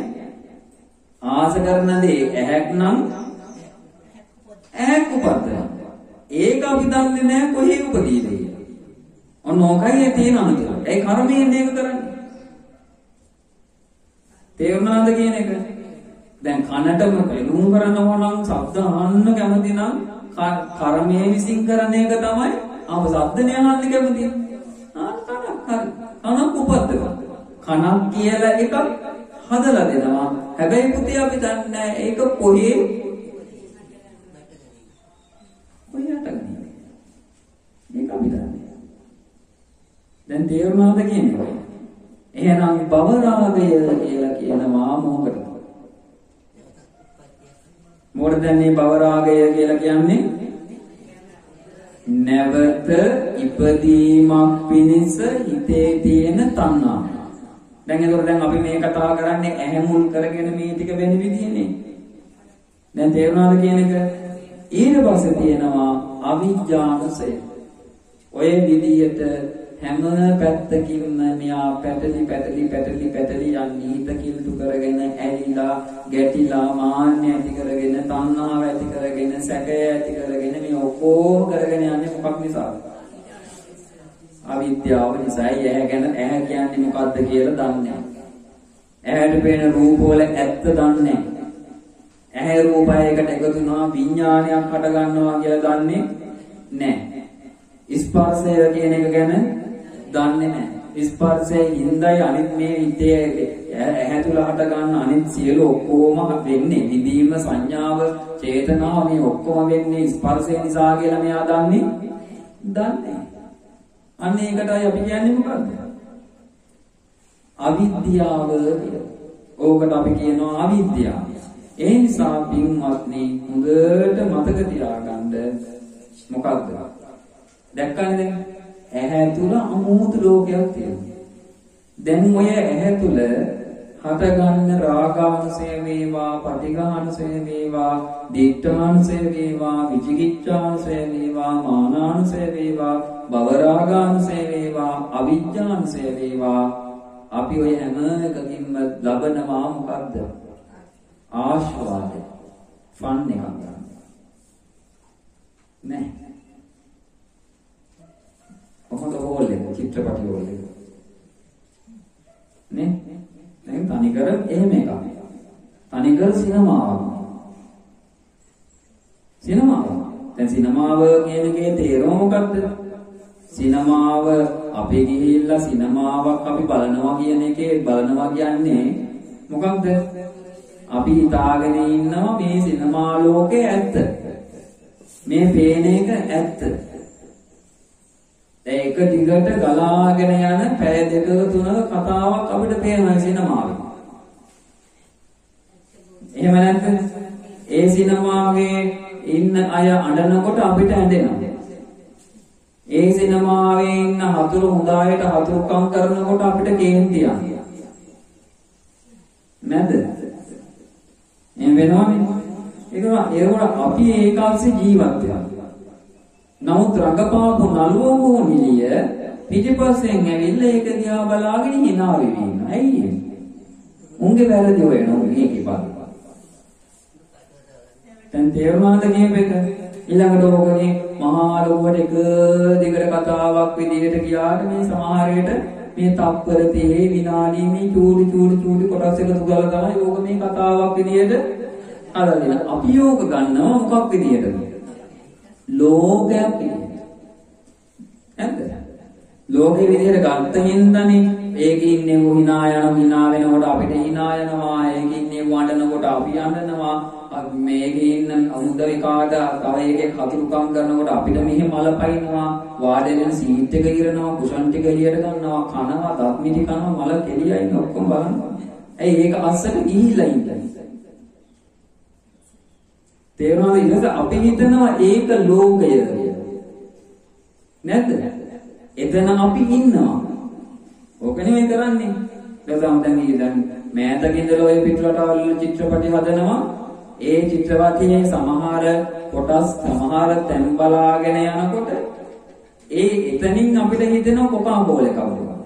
ආස කරන දේ ඇහැක් නම් ඇහැක් උපද්දනවා. ඒක අපි දන්නේ නැහැ කොහේ උපදීද කියලා. ඔන්න ඕකයි තියෙන අන්තිම. ඒ කර්මයෙන් මේක කරන්නේ. තේරුණාද කියන එක? දැන් කනටම ලුණු කරනවා නම් ශබ්ද අහන්න කැමති නම් කර්මයේ විසින් කරන එක තමයි අප ශබ්දනේ අහන්න කැමති. කනක් උපද්දනවා. කනක් කියලා එකක් හදලා දෙනවා. හැබැයි පුතේ අපි දන්නේ ඒක කොහේ කොහේටද? මේක අපි දන්නේ. දැන් තේරුණාද කියන්නේ? එහෙනම් භව රාගය කියලා කියනවා මොකටද? මොකටද මේ භව රාගය කියලා කියන්නේ? නැවත ඉපදීමක් පිණිස හිතේ තියෙන තණ්හා. දැන් ඒතකොට දැන් අපි මේ කතා කරන්නේ ඇහැ මුල් කරගෙන මේ ටික වෙන විදිහනේ. දැන් තේරුණාද කියන එක? ඊට පස්සේ තියෙනවා අවිජ්ජානසය. ඔය විදිහට හැම පැත්තකින්ම මෙයා පැටලි යන්නේ හිත කිල්තු කරගෙන ඇලිලා ගැටිලා මාන්න ඇති කරගෙන තණ්හාව ඇති කරගෙන සැකය ඇති කරගෙන මේ ඔක්කොම කරගෙන යන්නේ මොකක් නිසාද? අවිද්‍යාව නිසායි. ඇහැ කියන්නේ මොකද්ද කියලා දන්නේ නැහැ. ඇහැට පේන රූප වල ඇත්ත දන්නේ නැහැ. ඇහැ රූපයකට එකතු වෙනවා විඥානයක් හට ගන්නවා කියලා දන්නේ නැහැ. ස්පර්ශය කියන එක ගැන දන්නේ නැහැ. ස්පර්ශයේ හිඳයි අනිත් මේ හිතේ ඇහැ තුල හට ගන්න අනිත් සියලු ඔක්කොම වෙන්නේ විදීම සංඥාව චේතනාව මේ ඔක්කොම වෙන්නේ ස්පර්ශය නිසා කියලා මෙයා දන්නේ. අන්න ඒකටයි අපි කියන්නේ මොකද්ද? අවිද්‍යාව කියලා. ඕකට අපි කියනවා අවිද්‍යාව. ඒ නිසා පින්වත්නි හොඳට මතක තියාගන්න මොකද්ද? දැක්කනේ දැන් ඇහැ තුල අමුතු ලෝකයක් තියෙනවා. දැන් ඔය ඇහැ තුල හටගන්න රාගානුසය වේවා, පටිඝානුසය වේවා, දීඨානුසය වේවා, විචිකිච්ඡානුසය වේවා, මානානුසය වේවා, භවරාගානුසය වේවා, අවිජ්ජානුසය වේවා. අපි ඔය හැම එකකින්ම ලබනවා මොකද්ද? ආශාවද. ෆන් එකක් ගන්න. නෑ. කොහොමද හෝල් එක චිත්‍රපටි හෝල් එක නේ දැන් තනිකර එහෙම එකක් තනිකර සිනමාවක් දැන් සිනමාව කියන එකේ තේරුම මොකක්ද? සිනමාව අපි ගිහිල්ලා සිනමාවක් අපි බලනවා කියන එකේ බලනවා කියන්නේ මොකක්ද? අපි හිතාගෙන ඉන්නවා මේ සිනමා ලෝකේ ඇත්ත, මේ පේන එක ඇත්ත. ඒක දිගට ගලාගෙන යන පැය දෙක තුනක කතාවක් අපිට පේනවා සිනමාවේ. එහෙම නැත්නම් ඒ සිනමාවේ ඉන්න අය අඬනකොට අපිට ඇඬෙනවා. ඒ සිනමාවේ ඉන්න හතුරු හොඳායට හතුරුකම් කරනකොට අපිට කේන්ති යනවා. නැද්ද? එහෙම වෙනවනේ. ඒකට අපි ඒකාංශ ජීවත් වෙනවා. නමුත් රඟපාපු නළුවෝ නිලිය පිටිපස්සෙන් ඇවිල්ලා ඒක දිහා බලාගෙන hina වෙවි ඉන්නවා. ඇයි ඒ? උන්ගේ වැරදි වෙනවා මේකේ බලන්න. දැන් තේරුණාද කියපේක? ඊළඟට ඕකනේ මහා ලොකුවට එක දිගට කතාවක් විදිහට ගියාට මේ සමහර විට මේ තප්පර 30 විනාඩි මේ චූටි කොටස් එකතු කරලා තමයි ඕක මේ කතාවක් විදිහට අරගෙන. අපි ඕක ගන්නවා මොකක් විදිහටද? ලෝකයක් විදිහට. නැද්ද? ලෝකෙ විදිහට ගත්ත හින්දානේ ඒකේ ඉන්නේ hina වෙනකොට අපිට hina යනවා. ඒකේ ඉන්නේ වඩනකොට අපි අඬනවා. මේකේ ඉන්න අමුද්දවිකාට තව එකෙක් හතුරුකම් කරනකොට අපිට මෙහෙ මල පයින්නවා. වාඩිගෙන සීට් එක ඉරනවා, කුෂන් ටික එළියට ගන්නවා, කනවා, දත් මිටි කනවා, මල කෙලියයි ඔක්කොම බලනවා. ඇයි ඒක අස්සට ගිහිල්ලා ඉන්නේ? තේරුණාද? ඊට අපි හිතනවා ඒක ලෝකය කියලා. නැද්ද? එතන අපි ඉන්නවා. ඕක නෙමෙයි කරන්නේ. දැන් මෑතක ඉඳලා ඔය පිටරටවල චිත්‍රපටි හදනවා. ඒ චිත්‍රපටියේ සමහර කොටස් සමහර තැන් බලාගෙන යනකොට එතනින් අපිට හිතෙනවා කොකාකෝල එකක් වගේ.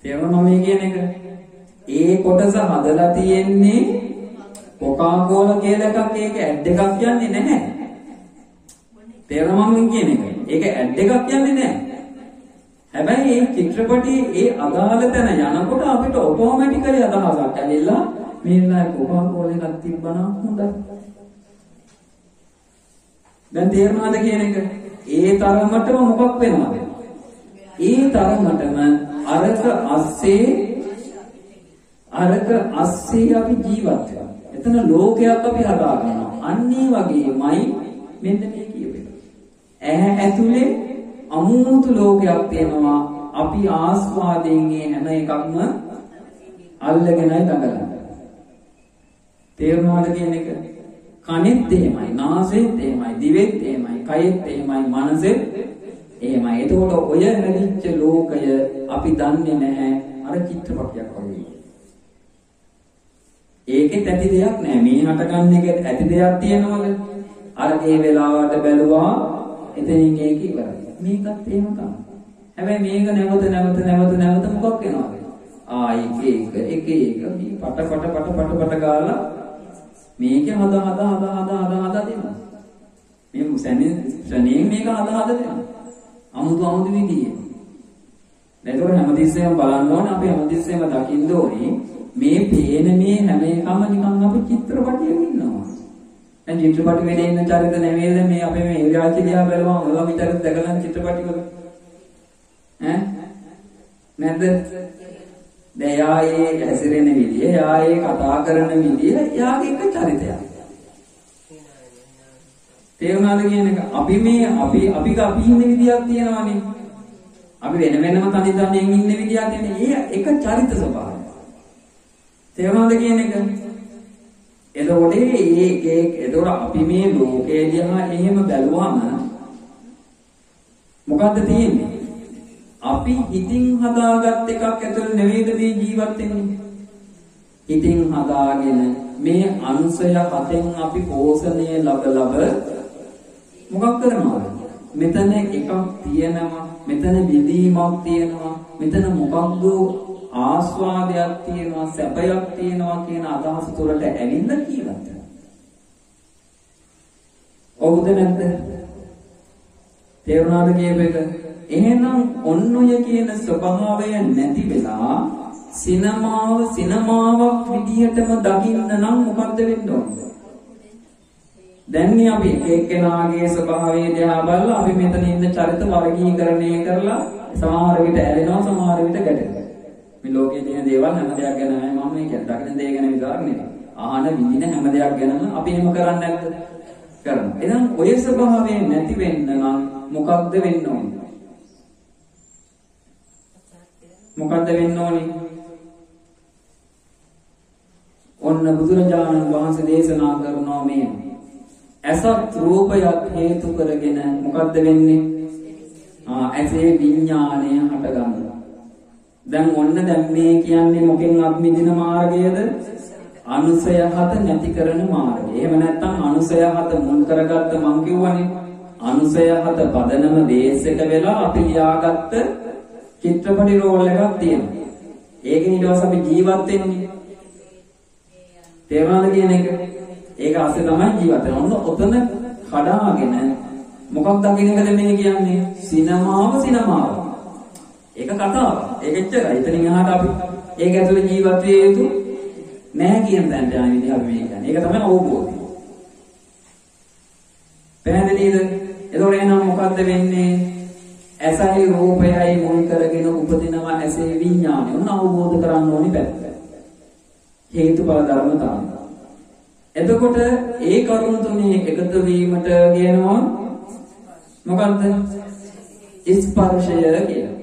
තේරුණා මේ කියන එක? ඒ කොටස හදලා තියෙන්නේ කොකාකෝල කියලා එකක්. ඒක ඇඩ් එකක් කියන්නේ නැහැ. තේරුණා මම කියන එක? ඒක ඇඩ් එකක් කියන්නේ නැහැ. හැබැයි මේ චිත්‍රපටියේ ඒ අදාළ තැන යනකොට අපිට ඔටෝමැටිකලි අදහසක් ඇවිල්ලා මේලා කොකාකෝල එකක් තිබ්බනම් හොඳයි. දැන් තේරුණාද කියන එක? ඒ තරමටම මොකක් වෙනවද? ඒ තරමටම අරක අස්සේ අපි ජීවත් වෙනවා. එතන ලෝකයක් අපි හදා ගන්නවා. අන්නේ වගේමයි මෙන්න මේ කියපේ. ඇහැ ඇතුලේ අමුතු ලෝකයක් තියෙනවා. අපි ආස්වාදයෙන් හැම එකක්ම අල්ලගෙනයි දඟලන්නේ. තේරුණාද කියන එක? කනෙත් එහෙමයි, නාසෙත් එහෙමයි, දිවෙත් එහෙමයි, කයෙත් එහෙමයි, මනසෙත් එහෙමයි. එතකොට ඔය හැදිච්ච ලෝකය අපි දන්නේ නැහැ. අර චිත්‍රපටයක් වගේ. ඒකෙත් ඇති දෙයක් නැහැ. මේ හටගන්න එකෙත් ඇති දෙයක් තියෙනවද? අර ඒ වෙලාවට බැලුවා එතනින් ඒක ඉවරයි. මේකත් එහෙම තමයි. හැබැයි මේක නැවත මොකක් වෙනවද? එක මේ පට ගාලා මේක හදා දෙනවා. මේ සැනෙන් මේක හදා දෙනවා. අමුතු විදිහේ. එතකොට හැමතිස්සෙම බලන්න ඕනේ, අපි හැමතිස්සෙම දකින්න ඕනේ මේ පේන මේ හැම එකම නිකන් අපි චිත්‍රපටියක ඉන්නවා. දැන් චිත්‍රපටි වල ඉන්න චරිත නෙවෙයිද මේ අපේ මේ ඉරියාචිලියා බලවම ඔයවා විතරක් දැකලා චිත්‍රපටි වල නැද්ද? දැන් යායේ හැසිරෙන විදිය, යායේ කතා කරන විදිය, යාගේ එක චරිතයක්. තේරුණාද කියන එක? අපි ඉන්න විදියක් තියෙනවානේ. අපි වෙනම තනියෙන් ඉන්න විදියක් තියෙන. ඒ එක චරිත ස්වභාවය. තේරුණාද කියන එක? එතකොට අපි මේ ලෝකයේ දිහා එහෙම බැලුවම මොකද්ද තියෙන්නේ? අපි හිතින් හදාගත් එකක් ඇතුළේ නෙවෙයිද මේ ජීවත් වෙන්නේ? හිතින් හදාගෙන මේ අංශය 7න් අපි පෝෂණය ලබ මොකක් කරනවද? මෙතන එකක් තියෙනවා, මෙතන විදීමක් තියෙනවා, මෙතන මොකක්ද ආස්වාදයක් තියෙනවා, සැපයක් තියෙනවා කියන අදහස තුළට ඇවිල්ලා කියවත්. ඔව්ද නැද්ද? තේරුණාද කියපේක? එහෙනම් ඔන්න ඔය කියන ස්වභාවය නැති වෙලා සිනමාවක් විදිහටම දකින්න නම් මොකද්ද වෙන්න ඕනේ? දැන් අපි එක්කෙනාගේ ස්වභාවය දිහා බලලා අපි මෙතන ඉන්න චරිත වර්ගීකරණය කරලා සමහර විට ඇලෙනවා, සමහර විට ගැටෙනවා. මේ ලෝකයේ තියෙන දේවල් හැම දෙයක් ගැන මම මේ කියන්නේ දකින්න දේ ගැන විතරක් නෙවෙයි. ආහන විඳින හැම දෙයක් ගැනම අපි එහෙම කරන්නේ නැද්ද? කරනවා. එහෙනම් ඔය ස්වභාවය නැති වෙන්න නම් මොකක්ද වෙන්න ඕනේ? මොකද්ද වෙන්න ඕනේ? ඔන්න බුදුරජාණන් වහන්සේ දේශනා කරනවා මේ අසත් රූපයක් හේතු කරගෙන මොකද්ද වෙන්නේ? ඇසේ විඥාණය හට ගන්නවා. දැන් මේ කියන්නේ මොකෙන් අත්මිදින මාර්ගයද? අනුසය හත නැති කරන මාර්ගය. එහෙම නැත්නම් අනුසය හත මුල් කරගත්ත මං කියවනේ අනුසය හත පදනම බේස් එක වෙලා අපි ලියාගත්ත චිත්‍රපටි රෝල් එකක් තියෙනවා. ඒකෙන් ඊට පස්සේ අපි ජීවත් වෙන්නේ. තේරුණාද කියන එක? ඒක ASCII තමයි ජීවත් වෙන්නේ. ඔන්න ඔතන කඩාගෙන මොකක් දකින්න එකද මේ කියන්නේ? සිනමාව. ඒක කතාව. ඒක එච්චරයි. එතනින් එහාට අපි ඒක ඇතුලේ ජීවත් වෙ යුතු නැහැ කියන තැනට යන විදිහ අපි මේ කියන්නේ. ඒක තමයි අවබෝධය. පැහැදිලිද? එතකොට එහෙනම් මොකද්ද වෙන්නේ? ඇසයි රූපයයි මුල් කරගෙන උපදිනවා ඇසේ විඥානය. උන් අවබෝධ කරගන්න ඕනි පැත්ත. හේතුඵල ධර්මතාවය. එතකොට ඒ කරුණු තුනේ එකතු වීමට කියනවා මොකද්ද? ස්පර්ශය කියලා.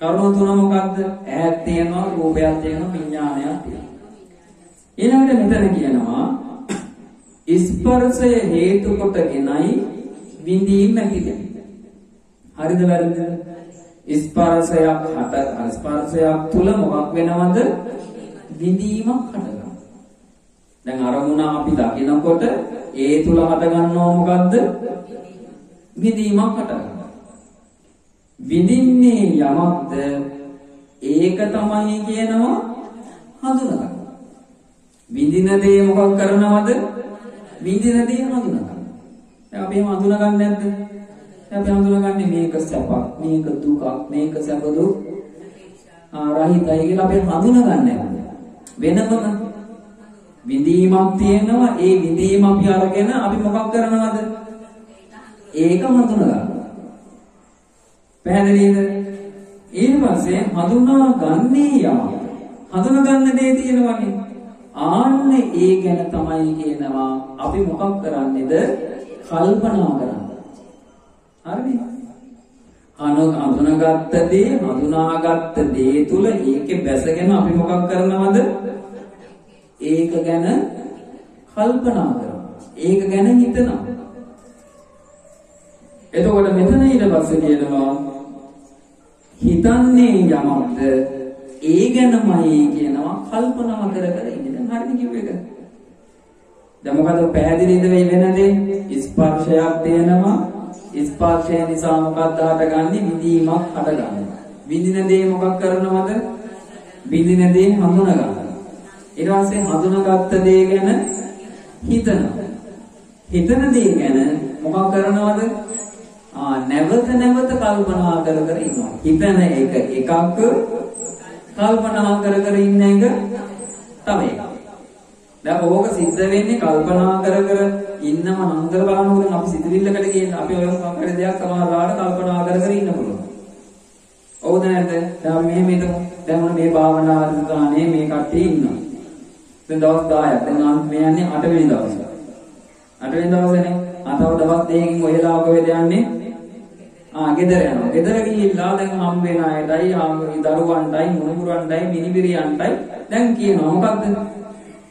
කරුණු තුන මොකද්ද? ඇහක් තියෙනවා, රූපයක් තියෙනවා, විඥානයක් තියෙනවා. ඊළඟට මෙතන කියනවා ස්පර්ශය හේතු කොටගෙනයි විඳීම ඇතිවෙන්නේ. හරිද වැරදිද? ස්පර්ශයක් තුල මොකක් වෙනවද? විඳීමක් හටගන්නවා. දැන් අරමුණ අපි දකිනකොට ඒ තුල හටගන්නව මොකද්ද? විඳීමක් හටගන්නවා. විඳින්නේ යමක්ද ඒක තමයි කියනවා හඳුනගන්න. විඳින දේ මොකක් කරනවද? විඳින දේ හඳුනගන්න. දැන් අපි එහෙම හඳුනගන්නේ නැද්ද? අපි හඳුනගන්නේ මේක සැපක්, මේක දුකක්, මේක සැප දුක් රහිතයි කියලා අපි හඳුනගන්නේ නැහැ. වෙනම විඳීමක් තියෙනවා. ඒ විඳීම අපි අරගෙන අපි මොකක් කරනවද? ඒක හඳුනගන්නවා. පැහැදිලිද? ඊට පස්සේ හඳුනාගන්නේ යමක්. හඳුනගන්න දේ තියෙනවනේ. ආන්න ඒ ගැන තමයි කියනවා අපි මොකක් කරන්නේද? කල්පනා කරන්නේ. හරිද? හඳුනාගත්ත දේ තුල ඒකේ බැසගෙන අපි මොකක් කරනවද? ඒක ගැන කල්පනා කරනවා. ඒක ගැන හිතනවා. එතකොට මෙතන ඊට පස්සේ කියනවා හිතන්නේ යමක්ද ඒ ගැනමයි කියනවා කල්පනා කර ඉන්න. හරිද කිව්ව එක? දැන් මොකද පැහැදිලිද වෙයි වෙනදේ? ස්පර්ශයක් තියෙනවා. ස්පර්ශය නිසා මොකක්ද හටගන්නේ? විඳීමක් හටගන්නවා. විඳින දේ මොකක් කරනවද? විඳින දේ හඳුනගන්නවා. ඊට පස්සේ හඳුනාගත්ත දේ ගැන හිතනවා. හිතන දේ ගැන මොකක් කරනවද? නැවත කල්පනා කර ඉන්නවා. හිතන එක එකක්, කල්පනා කර ඉන්න එක තව එකක්. දැන් ඕක සිද්ධ වෙන්නේ කල්පනා කර ඉන්නම නන්දර බලනකොට අපි සිතවිල්ලකට ගිහින් අපි ඔය මොකක් හරි දෙයක් සමහරවිට කල්පනා කර ඉන්න පුළුවන්. ඔව්ද නැද්ද? දැන් මෙහෙම හිතමු. දැන් මොන මේ භාවනා අධිකානේ මේ කට්ටිය ඉන්නවා. දැන් දවස් 10ක්. දැන් මේ යන්නේ 8 වෙනි දවසේ. 8 වෙනි දවසේනේ. අතව දවස් දෙකකින් ඔයලා කොහෙද යන්නේ? ගෙදර යනවා. ගෙදර ගිහිල්ලා දැන් හම් වෙන අයටයි, දරුවන්ටයි, මුණුබුරන්ටයි, මිනිබිරියන්ටයි දැන් කියනවා මොකද්ද?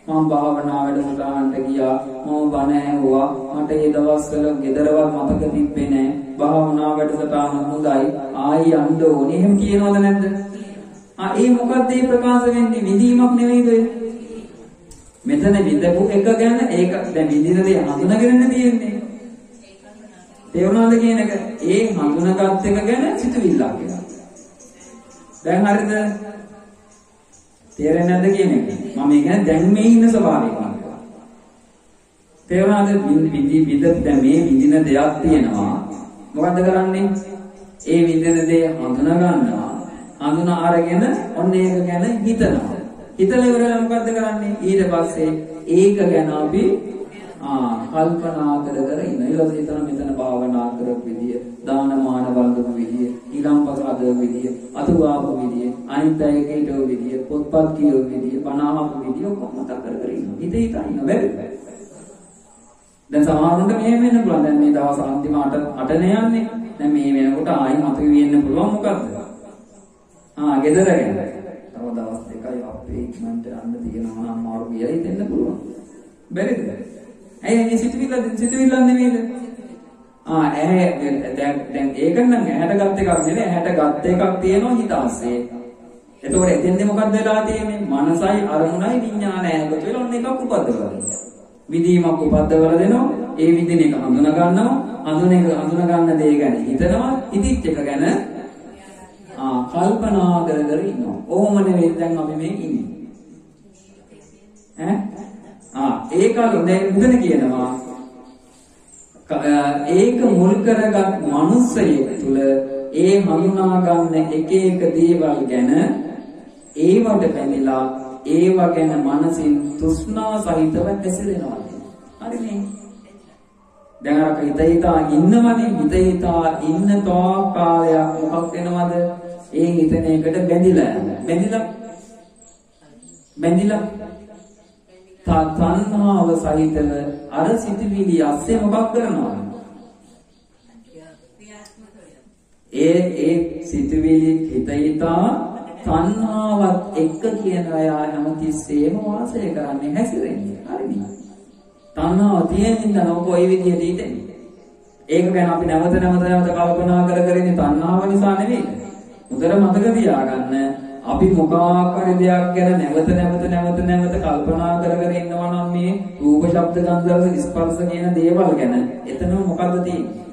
මම භාවනා වැඩසටහනට ගියා. මම බණ ඇහුවා. මට ඒ දවස්වල ගෙදරවත් මතක තිබ්බේ නැහැ. භාවනා වැඩසටහන හොඳයි. ආයි යන්න ඕනේ. එහෙම කියනවද නැද්ද? ඒ මොකද්ද මේ ප්‍රකාශ වෙන්නේ? විඳීමක් නෙවෙයිද? මෙතන විඳපු එක ගැන ඒක දැන් විඳින දේ හඳුනාගෙන තියෙන්නේ. තේරුණාද කියන එක? ඒ හඳුනාගත් එක ගැන සිතුවිල්ලක් කියලා. දැන් හරිද? තේරෙන්නේ නැද්ද කියන එක? මම මේ කියන්නේ දැන් මේ ඉන්න ස්වභාවය කියනවා. තේරුණාද? දැන් මේ විඳින දෙයක් තියෙනවා. මොකද්ද කරන්නේ? ඒ විඳින දේ හඳුනා ගන්නවා. හඳුනා අරගෙන ඔන්න ඒක ගැන හිතනවා. හිතලා ඉවරලා මොකද්ද කරන්නේ? ඊට පස්සේ ඒක ගැන අපි කල්පනා කර ඉන්න. ඊළඟට හිතන මෙතන භාවනා කරපු විදිය, දානමාන වන්දන විදිය, ඊළම්පස හදව විදිය, අතුවාපු විදිය, අනිත් අයගේ හිටව විදිය, පොත්පත් කියව විදිය, බණාහපු විදිය කොහොමද කර ඉන්න. හිත ඉන්න බැරි. දැන් සමහරුන්ට මෙහෙම වෙන්න පුළුවන්. දැන් මේ දවස් අන්තිම 8නේ යන්නේ. දැන් මේ වෙනකොට ආයි මතුවේ වෙන්න පුළුවන් මොකද්ද? ගෙදර ගැන. තව දවස් දෙකයි අපේ ඉක්මනට යන්න තියෙනවා නම් මාරු ගියයි දෙන්න පුළුවන්. බැරිද? ඇයි මේ සිතුවිල්ල නෙමෙයිද? දැන් ඒක නම් ඇහැට ගත් එකක් නෙවෙයි. ඇහැට ගත් එකක් තියෙනවා හිත ASCII. එතකොට එතෙන්දී මොකක්ද වෙලා තියෙන්නේ? මනසයි අරමුණයි විඥානයයි එකතු වෙලා ඔන්න එකක් උපද්දවලා දෙනවා. විදීමක් උපද්දවලා දෙනවා. ඒ විදින එක හඳුනා ගන්නවා, හඳුනා ගන්න දේ ගැන හිතනවා, හිතිච්ච එක ගැන කල්පනා කර කර ඉන්නවා. ඕම නෙවෙයි දැන් අපි මේ ඉන්නේ. ඒකල දැන් මුදන කියනවා ඒක මුල් කරගත් මනුස්සයෙක් තුල ඒ හඳුනා ගන්න එක එක දේවල් ගැන ඒවට පැමිණලා ඒව ගැන මනසින් තෘෂ්ණා සහිතව ඇසිරෙනවා. හරිනේ. දැන් අර හිතිතා ඉන්නවනේ, හිතිතා ඉන්න තාක් කාලයක් මොකක් වෙනවද? ඒ හිතන එකට බැඳිලා තණ්හාව සහිතව අර සිටිවිලි අස්සේ මොකක් කරනවද? ඒ සිටිවිලි හිතිතා තණ්හාවත් එක්ක කියන අය හැමතිස්සෙම වාසය කරන්නේ, හැසිරෙන්නේ. හරිනේ. තණ්හාව තියෙනින්ද නොකොයි විදියට හිතෙන්නේ. ඒක ගැන අපි නැවත කල්පනා කරගෙන තණ්හාව නිසා නෙවෙයි. උදේට මතක තියාගන්න අපි මොකක් හරි දෙයක් ගැන නැවත කල්පනා කරගෙන ඉන්නවා නම් මේ රූප, ශබ්ද, ගන්ධ, රස, ස්පර්ශ කියන දේවල් ගැන එතනම මොකද්ද තියෙන්නේ?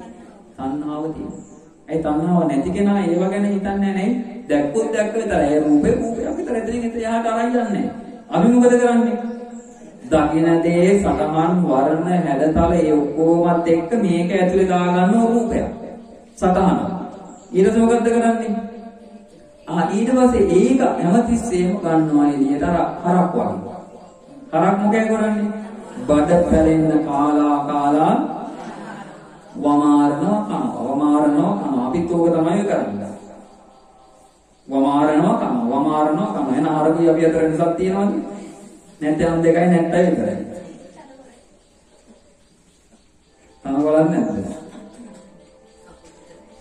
තණ්හාව තියෙන්නේ. ඒ තණ්හාව නැති කෙනා ඒව ගැන හිතන්නේ නැහැ. දැක්ක විතරයි. ඒ රූපේ විතර එතනින් එහාට අරන් යන්නේ. අපි මොකද කරන්නේ? දකින දේ සතහන් වර්ණ හැඩතල ඒ ඔක්කොමත් එක්ක මේක ඇතුලේ දාගන්න රූපයක්. සතහන. ඊට පස්සේ මොකද්ද කරන්නේ? ඊට පස්සේ ඒක හැමතිස්සෙම ගන්නවා එළියට හරක් වගේ. හරක් මොකද කරන්නේ? බඩ පැලෙන්න කාලා වමාරනවා කනවා. අපිත් ඕක තමයි කරන්නේ. වමාරනවා කනවා. එන හරකුයි අපි අතර වෙනසක් තියෙනවද? නැත්නම් දෙකයි නැත්තයි විතරයි. තම බලන්නේ නැද්ද?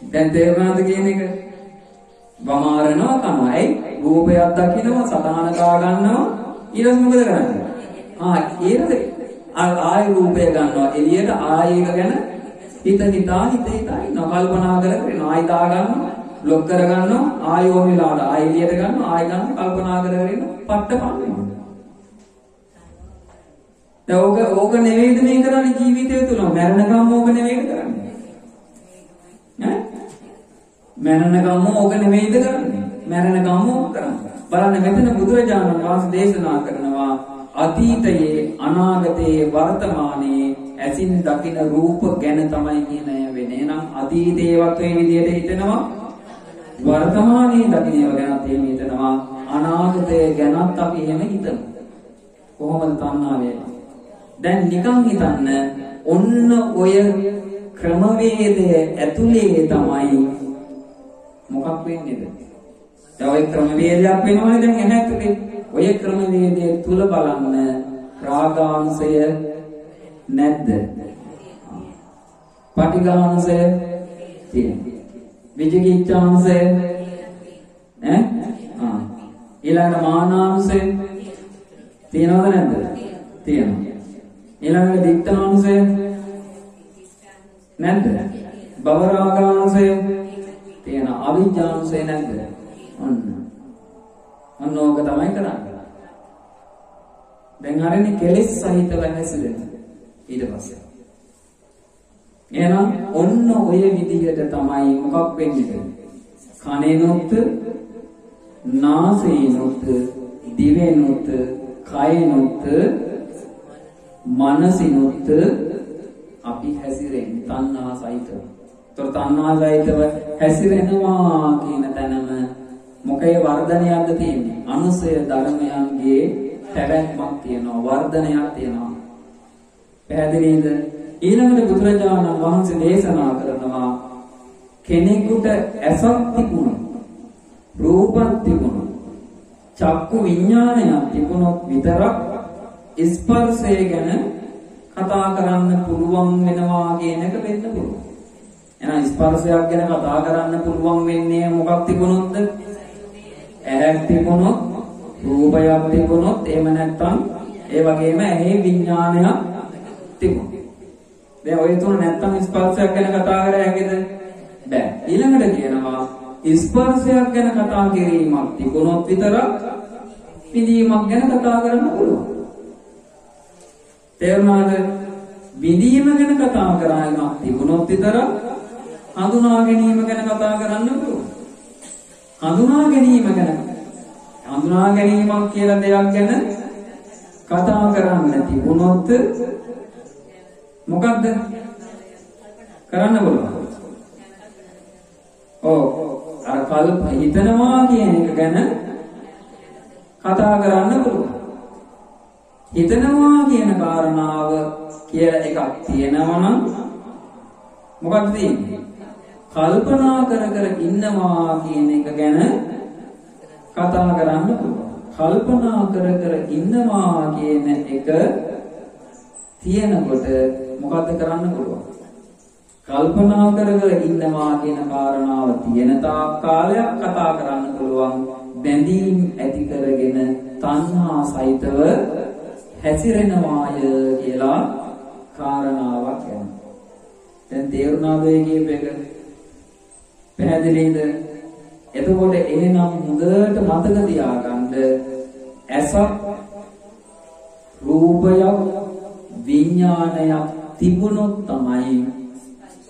දැන් තේරුණාද කියන එක? වමාරනවා තමයි රූපයක් දකින්නවා, සතහන කා ගන්නවා, ඊට පස්සේ මොකද කරන්නේ? ආය රූපය ගන්නවා එළියට, ආයෙක ගැන හිතා ඉන්නවා, කල්පනා කරගෙන ආයෙ දා ගන්නවා, බ්ලොක් කර ගන්නවා, ආයෙ ඕනෙලාට ආයෙ එළියට ගන්නවා, ආයෙ ගන්න කල්පනා කරගෙන පට්ටපන්නේ. දැන් ඕක නෙවෙයිද මේ කරන්නේ ජීවිතය තුල? මරණකම් ඕක නෙවෙයිද කරන්නේ? මරණකම් ඕක නෙවෙයිද කරන්නේ? මරණකම් ඕක කරන්නේ. බලන්න මෙතන බුදුරජාණන් වහන්සේ දේශනා කරනවා අතීතයේ, අනාගතයේ, වර්තමානයේ ඇසින් දකින රූප ගැන තමයි කියන අය වෙන්නේ. එහෙනම් අතීතේවත් මේ විදිහට හිතනවා, වර්තමානයේ දකින ඒවා ගැනත් එහෙම හිතනවා, අනාගතය ගැනත් අපි එහෙම හිතනවා. කොහොමද තණ්හාවේ? දැන් නිකන් හිතන්න, ඔන්න ඔය ක්‍රමවේදය ඇතුලේ තමයි මොකක් වෙන්නේද? දැන් ඔය ක්‍රමවේදයක් වෙනවනේ දැන් එන ඇතුලේ. ඔය ක්‍රමවේදයේ තුල බලන්න රාගාංශය නැද්ද? පටිඝාංශය තියෙනවා. විචිකිච්ඡාංශය ඊළඟට මානාංශය තියෙනවද නැද්ද? තියෙනවා. ඊළඟට දික්ඨාංශය නැද්ද? භවරාගාංශය තියෙනවා. අවිජ්ජාංශය නැද්ද? ඔන්න ඕක තමයි කරන්නේ. දැන් හරිනේ කෙලෙස් සහිතව හැසිරෙන. ඊට පස්සේ එහෙනම් ඔන්න ඔය විදිහට තමයි මොකක් වෙන්නේ? කනෙනොත්, නාසයෙන්ොත්, දිවෙනොත්, කයනොත්, මනසිනොත් අපි හැසිරෙන්නේ තණ්හා සහිතව. ඒතර තණ්හා සහිතව හැසිරෙනවා කියන තැනම මොකේ වර්ධනයක්ද තියෙන්නේ? අනුසය ධර්මයන්ගේ පැවැත්මක් තියෙනවා, වර්ධනයක් තියෙනවා. පැහැදිලිද? ඊළඟට බුදුරජාණන් වහන්සේ දේශනා කරනවා කෙනෙකුට ඇසක් තිබුණොත්, රූපක් තිබුණොත්, චක්කු විඥානයක් තිබුණොත් විතරක් ස්පර්ශය ගැන කතා කරන්න පුළුවන් වෙනවා කියන එක වෙන්න පුළුවන්. එහෙනම් ස්පර්ශයක් ගැන කතා කරන්න පුළුවන් වෙන්නේ මොකක් තිබුණොත්ද? ඇහැක් තිබුණොත්, රූපයක් තිබුණොත්, එහෙම නැත්නම් ඒ වගේම ඇහි විඥානයක් තිබුණොත්. දැන් ඔය තුන නැත්නම් ස්පර්ශයක් ගැන කතා කර හැකිද? බෑ. ඊළඟට කියනවා ස්පර්ශයක් ගැන කතා කිරීමක් තිබුණොත් විතරක් විඳීමක් ගැන කතා කරන්න පුළුවන්. තේරුණාද? විඳීම ගැන කතා කරනවා තිබුණොත් විතර හඳුනා ගැනීම ගැන කතා කරන්න පුළුවන්. හඳුනා ගැනීමක් කියලා දෙයක් ගැන කතා කරන්න තිබුණොත් මොකද්ද කරන්න පුළුවන්? අර කල්ප හිතනවා කියන එක ගැන කතා කරන්න පුළුවන්. හිතනවා කියන කාරණාව කියලා එකක් තියෙනවා නම් මොකක්ද තියෙන්නේ? කල්පනා කර ඉන්නවා කියන එක ගැන කතා කරන්න පුළුවන්. කල්පනා කර ඉන්නවා කියන එක තියෙනකොට මොකද්ද කරන්න පුළුවන්? කල්පනා කර ඉන්නවා කියන කාරණාව තියෙන තාක් කාලයක් කතා කරන්න පුළුවන්. බැඳීම් ඇති කරගෙන තණ්හා සහිතව හැසිරෙනවාය කියලා කාරණාවක් යනවා. දැන් තේරුණාද මේ කියපේක? පැහැදිලිද? එතකොට එහෙනම් හොඳට මතක තියාගන්න ඇසක් රූපයක් විඥානයක් තිබුණොත් තමයි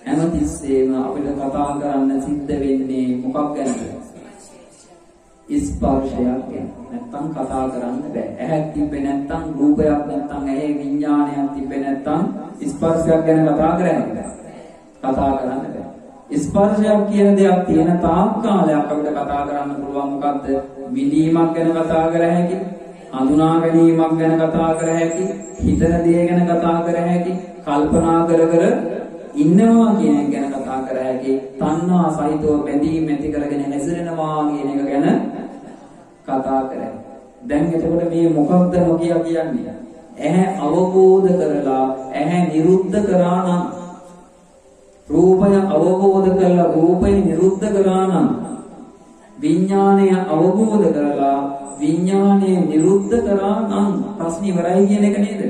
හැමතිස්සෙම අපිට කතා කරන්න සිද්ධ වෙන්නේ මොකක් ගැනද? ස්පර්ශයක් ගැන. නැත්තම් කතා කරන්න බෑ. ඇහක් තිබ්බේ නැත්තම් රූපයක් නැත්තම් ඇහි විඥානයක් තිබ්බේ නැත්තම් ස්පර්ශයක් ගැන කතා කරන්නේ බෑ. කතා කරන්න බෑ. ස්පර්ශයක් කියන දෙයක් තියෙන තාක් කාලයක් අපිට කතා කරන්න පුළුවන්. මොකද්ද? විඳීමක් ගැන කතා කර හැකි, හඳුනා ගැනීමක් ගැන කතා කර හැකි, හිතන දේ ගැන කතා කර හැකි, කල්පනා කර ඉන්නවා කියන එක ගැන කතා කර හැකි, තණ්හා සහිතව බැඳීම් ඇති කරගෙන හැසිරෙනවා කියන එක ගැන කතා කරා. දැන් එතකොට මේ මොකක්ද නොකිය කියන්නේ? ඇහැ අවබෝධ කරලා ඇහැ නිරුද්ධ කරා නම්, රූපය අවබෝධ කරලා රූපය නිරුද්ධ කරා නම්, විඥානය අවබෝධ කරලා විඥානය නිරුද්ධ කරා නම් ප්‍රශ්නේ ඉවරයි කියන එක නේද?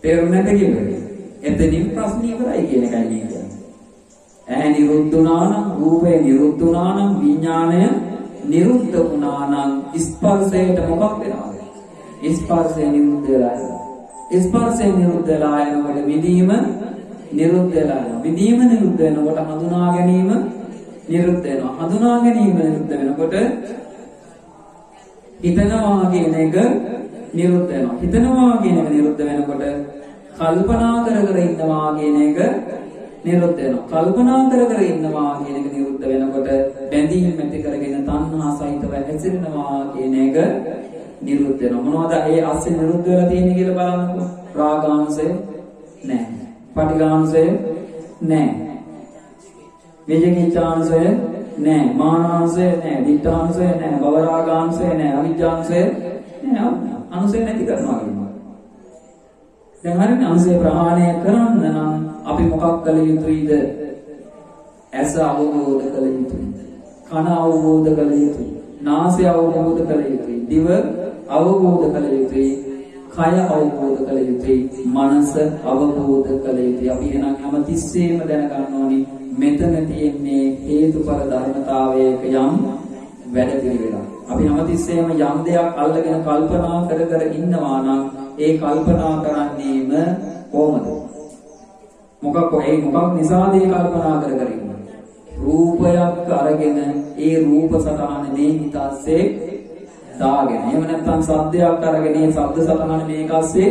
තේරුම් නැත කියන්නේ. එතනින් ප්‍රශ්නේ ඉවරයි කියන එකයි කියන්නේ. ඇහැ නිරුද්ධ වුණා නම්, රූපය නිරුද්ධ වුණා නම්, විඥානය නිරුද්ධ වුණා නම් ස්පර්ශයට මොකක් වෙනවද? ස්පර්ශය නිරුද්ධ වෙලා යනවා. ස්පර්ශය නිරුද්ධ වෙලා යනකොට විඳීම නිරුද්ධ වෙලා යනවා. විඳීම නිරුද්ධ වෙනකොට හඳුනා ගැනීම නිරුද්ධ වෙනවා. හඳුනා ගැනීම නිරුද්ධ වෙනකොට හිතනවා කියන එක නිරුද්ධ වෙනවා. හිතනවා කියන එක නිරුද්ධ වෙනකොට කල්පනා කර ඉන්නවා කියන එක නිරුද්ධ වෙනවා. කල්පනා කර ඉන්නවා කියන එක නිරුද්ධ වෙනකොට බැඳීම් ඇති කරගෙන තණ්හා සහිතව හැසිරෙනවා කියන එක නිරුද්ධ වෙනවා. මොනවද ඒ අස්සේ නිරුද්ධ වෙලා තියෙන්නේ කියලා බලන්නකෝ. රාගාංශය නැහැ. පටිඝාංශය නැහැ. විජිකිච්ඡාංශය නැහැ. මානාංශය නැහැ. දිඨාංශය නැහැ. භවරාගාංශය නැහැ. අවිජ්ජාංශය නැහැ. අනුසය නැති කරනවා කියනවා. දැන් හරිනේ අනුසය ප්‍රහාණය කරන්න නම් අපි මොකක් කළ යුතුයිද? ඇස අවබෝධ කළ යුතුයි. කන අවබෝධ කළ යුතුයි. නාසය අවබෝධ කළ යුතුයි. දිව අවබෝධ කළ යුතුයි. කය අවබෝධ කළ යුතුයි. මනස අවබෝධ කළ යුතුයි. අපි එනම් හැමතිස්සෙම දැනගන්න ඕනි මෙතන තියෙන්නේ හේතුඵල ධර්මතාවයක යම් වැඩ පිළිවෙලක්. අපි හැමතිස්සෙම යම් දෙයක් අල්ලගෙන කල්පනා කර ඉන්නවා නම් ඒ කල්පනා කරන්නේම කොහොමද? මොකක් නිසාද ඒ කල්පනා කර ඉන්නේ? රූපයක් අරගෙන ඒ රූප සතහන මේ හිතස්සේ දාගෙන. එහෙම නැත්නම් සද්දයක් අරගෙන ඒ සද්ද සතහන මේකස්සේ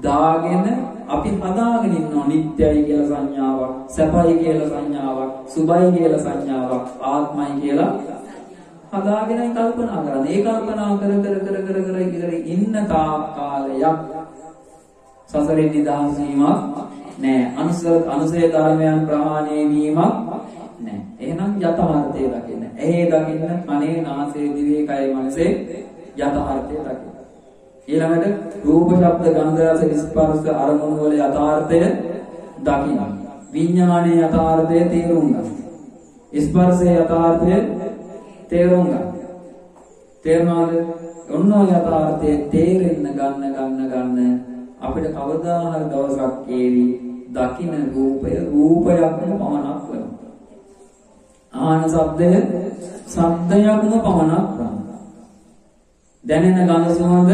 දාගෙන අපි හදාගෙන ඉන්නවා. නිට්ටයයි කියලා සංඥාවක්, සැපයි කියලා සංඥාවක්, සුභයි කියලා සංඥාවක්, ආත්මයි කියලා හදාගෙන කල්පනා කරන්නේ. ඒ කල්පනා කර ඉන්න තාක් කාලයක් සසරේ නිදහස් වීමක් නැහැ. අනුසය ධර්මයන් ප්‍රහාණය වීමක් නැහැ. එහෙනම් යථාර්ථය දකින්න. ඇහි දකින්න, කනේ, නාසයේ, දිවේ, කයේ, මනසේ යථාර්ථය දකින්න. ඊළඟට රූප, ශබ්ද, ගන්ධ, රස, ස්පර්ශ අරමුණු වල යථාර්ථය දකින්න. විඥානයේ යථාර්ථය තේරුම් ගන්න. ස්පර්ශයේ යථාර්ථය තේරුම් ගන්න. තේරුණාද? ඔන්න ඔය යථාර්ථයේ තේරෙන්න ගන්න අපිට කවදා හරි දවසක් ඒවි දකින්න රූපයක්ම පමණක් වෙනවා. ආහන සද්දයක්ම පමණක් වෙනවා. දැනෙන ගඳ සුවඳ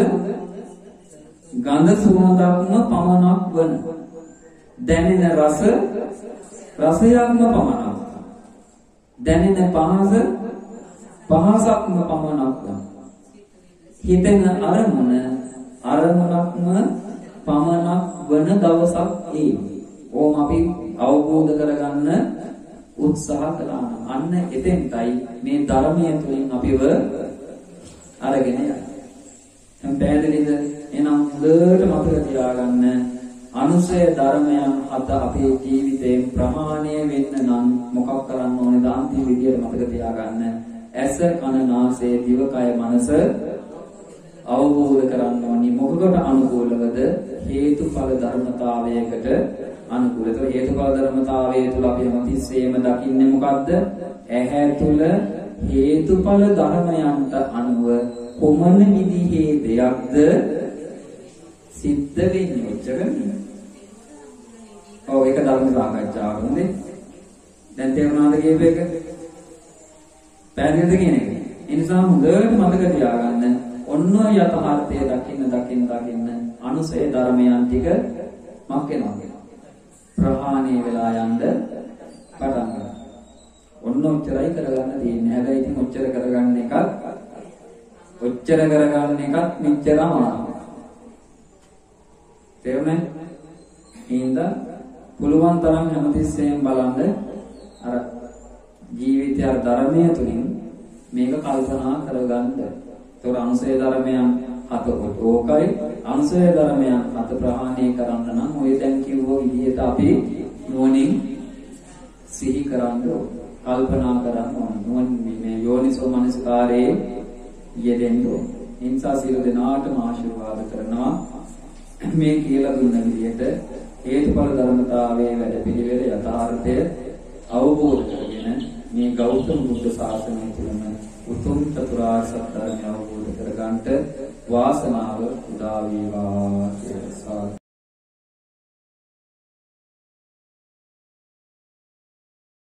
ගඳ සුවඳක්ම පමණක් වන දැනෙන රස රසයක්ම පමණක් දැනෙන පහස පහසක්ම පමණක් වන හිතෙන අරමුණ අරමුණක්ම පමණක් වන දවසක් ඒ. ඕම අපි අවබෝධ කරගන්න උත්සාහ කළා. අන්න එතෙන්ටයි මේ ධර්මය තුලින් අපිව අරගෙන යන්නේ. දැන් පැහැදිලිද? එහෙනම් හොඳට මතක තියාගන්න අනුසය ධර්මයන් අද අපේ ජීවිතයෙන් ප්‍රහාණය වෙන්න නම් මොකක් කරන්න ඕනේද? අන්තිම විදියට මතක තියාගන්න. ඇස කන නාසය දිවකය මනස අවබෝධ කරගන්න ඕනි. මොකකට අනුකූලවද? හේතුඵල ධර්මතාවයකට අනුකූලව. හේතුඵල ධර්මතාවය තුල අපි හැමතිස්සෙම දකින්නේ මොකද්ද? ඇහැ තුල හේතුඵල ධර්මයන්ට අනුව කොමන විදිහේ දෙයක්ද සිද්ධ වෙන්නේ? ඔච්චරනේ. ඔව් ඒක ධර්ම සාකච්ඡාවක් නේ. දැන් තේරුණාද කියප එක? පැහැදිලිද කියන එක? ඒ නිසා හොඳට මතක තියාගන්න. ඔන්න යථාර්ථය දකින්න අනුසය ධර්මයන් ටික මක් වෙනවා. ප්‍රහාණය වෙලා යන්න පටන් ගන්නවා. ඔන්න ඔච්චරයි කරගන්න තියෙන්නේ. හැබැයි ඉතින් ඔච්චර කරගන්න එකත් මෙච්චර අමාරුයි. තේරුණේ? හින්දා පුළුවන් තරම් හැමතිස්සෙම බලන්න අර ජීවිතය ධර්මයේ තුලින් මේක කල්පනා කරගන්න. ඒතොර අනුසය ධර්මයන් අත ඕකයි අනුසය ධර්මයන් අත ප්‍රහාණය කරන්න නම් ඔය දැන් කිව්ව විදිහට අපි නුවණින් සිහි කරන්න ඕන. කල්පනා කරන්න ඕන. නුවණ මේ යෝනිසෝ මනසිකාරයේ යෙදෙන්න ඕන. ඉන්සා සියලු දෙනාටම ආශිර්වාද කරනවා. මේ කියලා දුන්න විදිහට හේතුඵල ධර්මතාවයේ වැඩ පිළිවෙල යථාර්ථය අවබෝධ කරගෙන මේ ගෞතම බුද්ධ ශාසනය තුළම උතුම් චතුරාර්ය සත්‍ය අවබෝධ කරගන්නට වාසනාව උදා වේවා කියලා